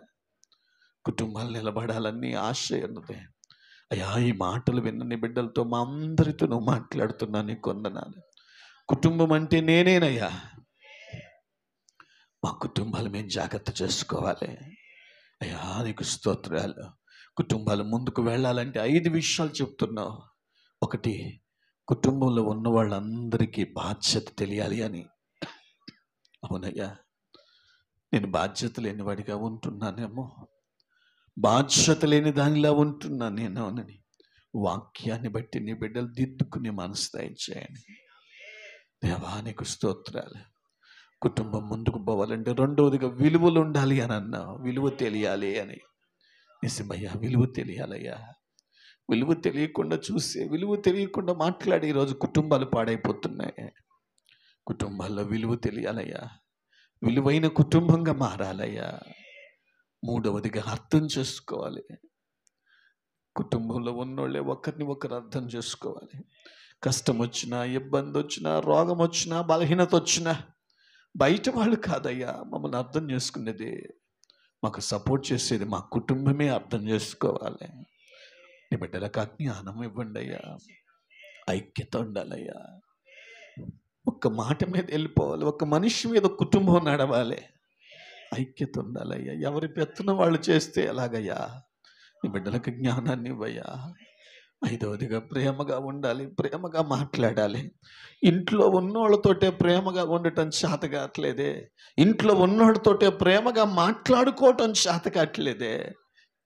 కుటుంబాలు నిలబడాలని ఆశ ఉన్నది అయ్యా. ఈ మాటలు విన్న నీ బిడ్డలతో మా అందరితో నువ్వు మాట్లాడుతున్నా, నీ కొందనాలు. కుటుంబం అంటే నేనేనయ్యా. మా కుటుంబాలు మేము జాగ్రత్త చేసుకోవాలి అయ్యా. నీకు స్తోత్రాలు. కుటుంబాలు ముందుకు వెళ్ళాలంటే 5 విషయాలు చెప్తున్నావు. ఒకటి, కుటుంబంలో ఉన్న వాళ్ళందరికీ బాధ్యత తెలియాలి అని. అవునయ్యా, నేను బాధ్యత లేని వాడిగా ఉంటున్నానేమో, బాధ్యత లేని దానిలా ఉంటున్నానేమో అని వాక్యాన్ని బట్టి నీ బిడ్డలు దిద్దుకుని మనసు దయచేయండి. దేవానికి స్తోత్రాలు. కుటుంబం ముందుకు పోవాలంటే రెండవదిగా విలువలు ఉండాలి అని అన్నావు. విలువ తెలియాలి అని. నిజమయ్యా, విలువ తెలియాలయ్యా. విలువ తెలియకుండా చూసే, విలువ తెలియకుండా మాట్లాడి ఈరోజు కుటుంబాలు పాడైపోతున్నాయి. కుటుంబాల్లో విలువ తెలియాలయ్యా. విలువైన కుటుంబంగా మారాలయ్యా. మూడవదిగా అర్థం చేసుకోవాలి. కుటుంబంలో ఉన్నోళ్ళే ఒకరిని ఒకరు అర్థం చేసుకోవాలి. కష్టం వచ్చినా, ఇబ్బంది వచ్చినా, రోగం వచ్చినా, బలహీనత వచ్చినా బయట వాళ్ళు కాదయ్యా మమ్మల్ని అర్థం చేసుకునేది. మాకు సపోర్ట్ చేసేది మా కుటుంబమే అర్థం చేసుకోవాలి. నీ బిడ్డలకు జ్ఞానం ఇవ్వండి అయ్యా. ఐక్యత ఉండాలయ్యా. ఒక్క మాట మీద వెళ్ళిపోవాలి. ఒక మనిషి మీద కుటుంబం నడవాలి. ఐక్యత ఉండాలయ్యా. ఎవరి పెత్తనం వాళ్ళు చేస్తే ఎలాగయ్యా? నీ బిడ్డలకు జ్ఞానాన్ని ఇవ్వయ్యా. 5వదిగా ప్రేమగా ఉండాలి, ప్రేమగా మాట్లాడాలి. ఇంట్లో ఉన్నోళ్ళతోటే ప్రేమగా ఉండటం చేత కావట్లేదే. ఇంట్లో ఉన్నోళ్ళతోటే ప్రేమగా మాట్లాడుకోవటం చేత కావట్లేదే.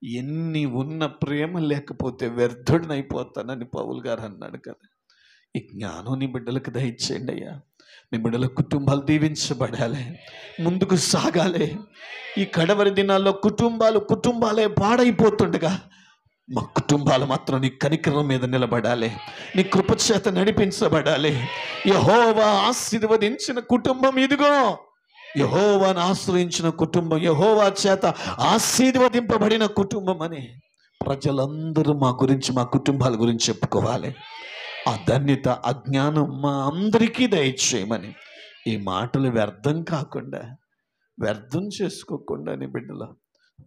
ఎన్ని ఉన్న ప్రేమ లేకపోతే వ్యర్థుడినైపోతానని పౌలు గారు అన్నాడు కదా. ఈ జ్ఞానం నీ బిడ్డలకు దయచేయండి అయ్యా. నీ బిడ్డల కుటుంబాలు దీవించబడాలి, ముందుకు సాగాలి. ఈ కడవరి దినాల్లో కుటుంబాలే పాడైపోతుండగా మా కుటుంబాలు మాత్రం నీ కనికరం మీద నిలబడాలి, నీ కృపచేత నడిపించబడాలి. యెహోవా ఆశీర్వదించిన కుటుంబం ఇదిగో. యెహోవాను ఆశ్రయించిన కుటుంబం, యెహోవా చేత ఆశీర్వదింపబడిన కుటుంబం అని ప్రజలందరూ మా గురించి, మా కుటుంబాల గురించి చెప్పుకోవాలి. ఆ ధన్యత, ఆ జ్ఞానం మా అందరికీ దయచేయమని, ఈ మాటలు వ్యర్థం కాకుండా, వ్యర్థం చేసుకోకుండా నీ బిడ్డల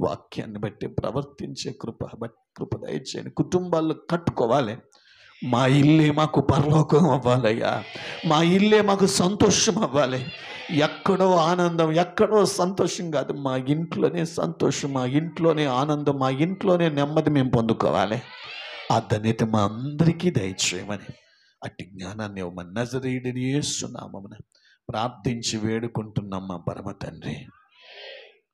వాక్యాన్ని బట్టి ప్రవర్తించే కృప దయచేయండి. కుటుంబాల్లో కట్టుకోవాలి. మా ఇల్లే మాకు పరలోకం అవ్వాలయ్యా. మా ఇల్లే మాకు సంతోషం అవ్వాలి. ఎక్కడో ఆనందం, ఎక్కడో సంతోషం కాదు, మా ఇంట్లోనే సంతోషం, మా ఇంట్లోనే ఆనందం, మా ఇంట్లోనే నెమ్మది మేము పొందుకోవాలి. ఆ ధన్యత మా అందరికీ దయచేయమని, అట్టి జ్ఞానాన్ని ఇవ్వమని నజరేయుడైన యేసు నామమున ప్రార్థించి వేడుకుంటున్నాం మా పరమ తండ్రి.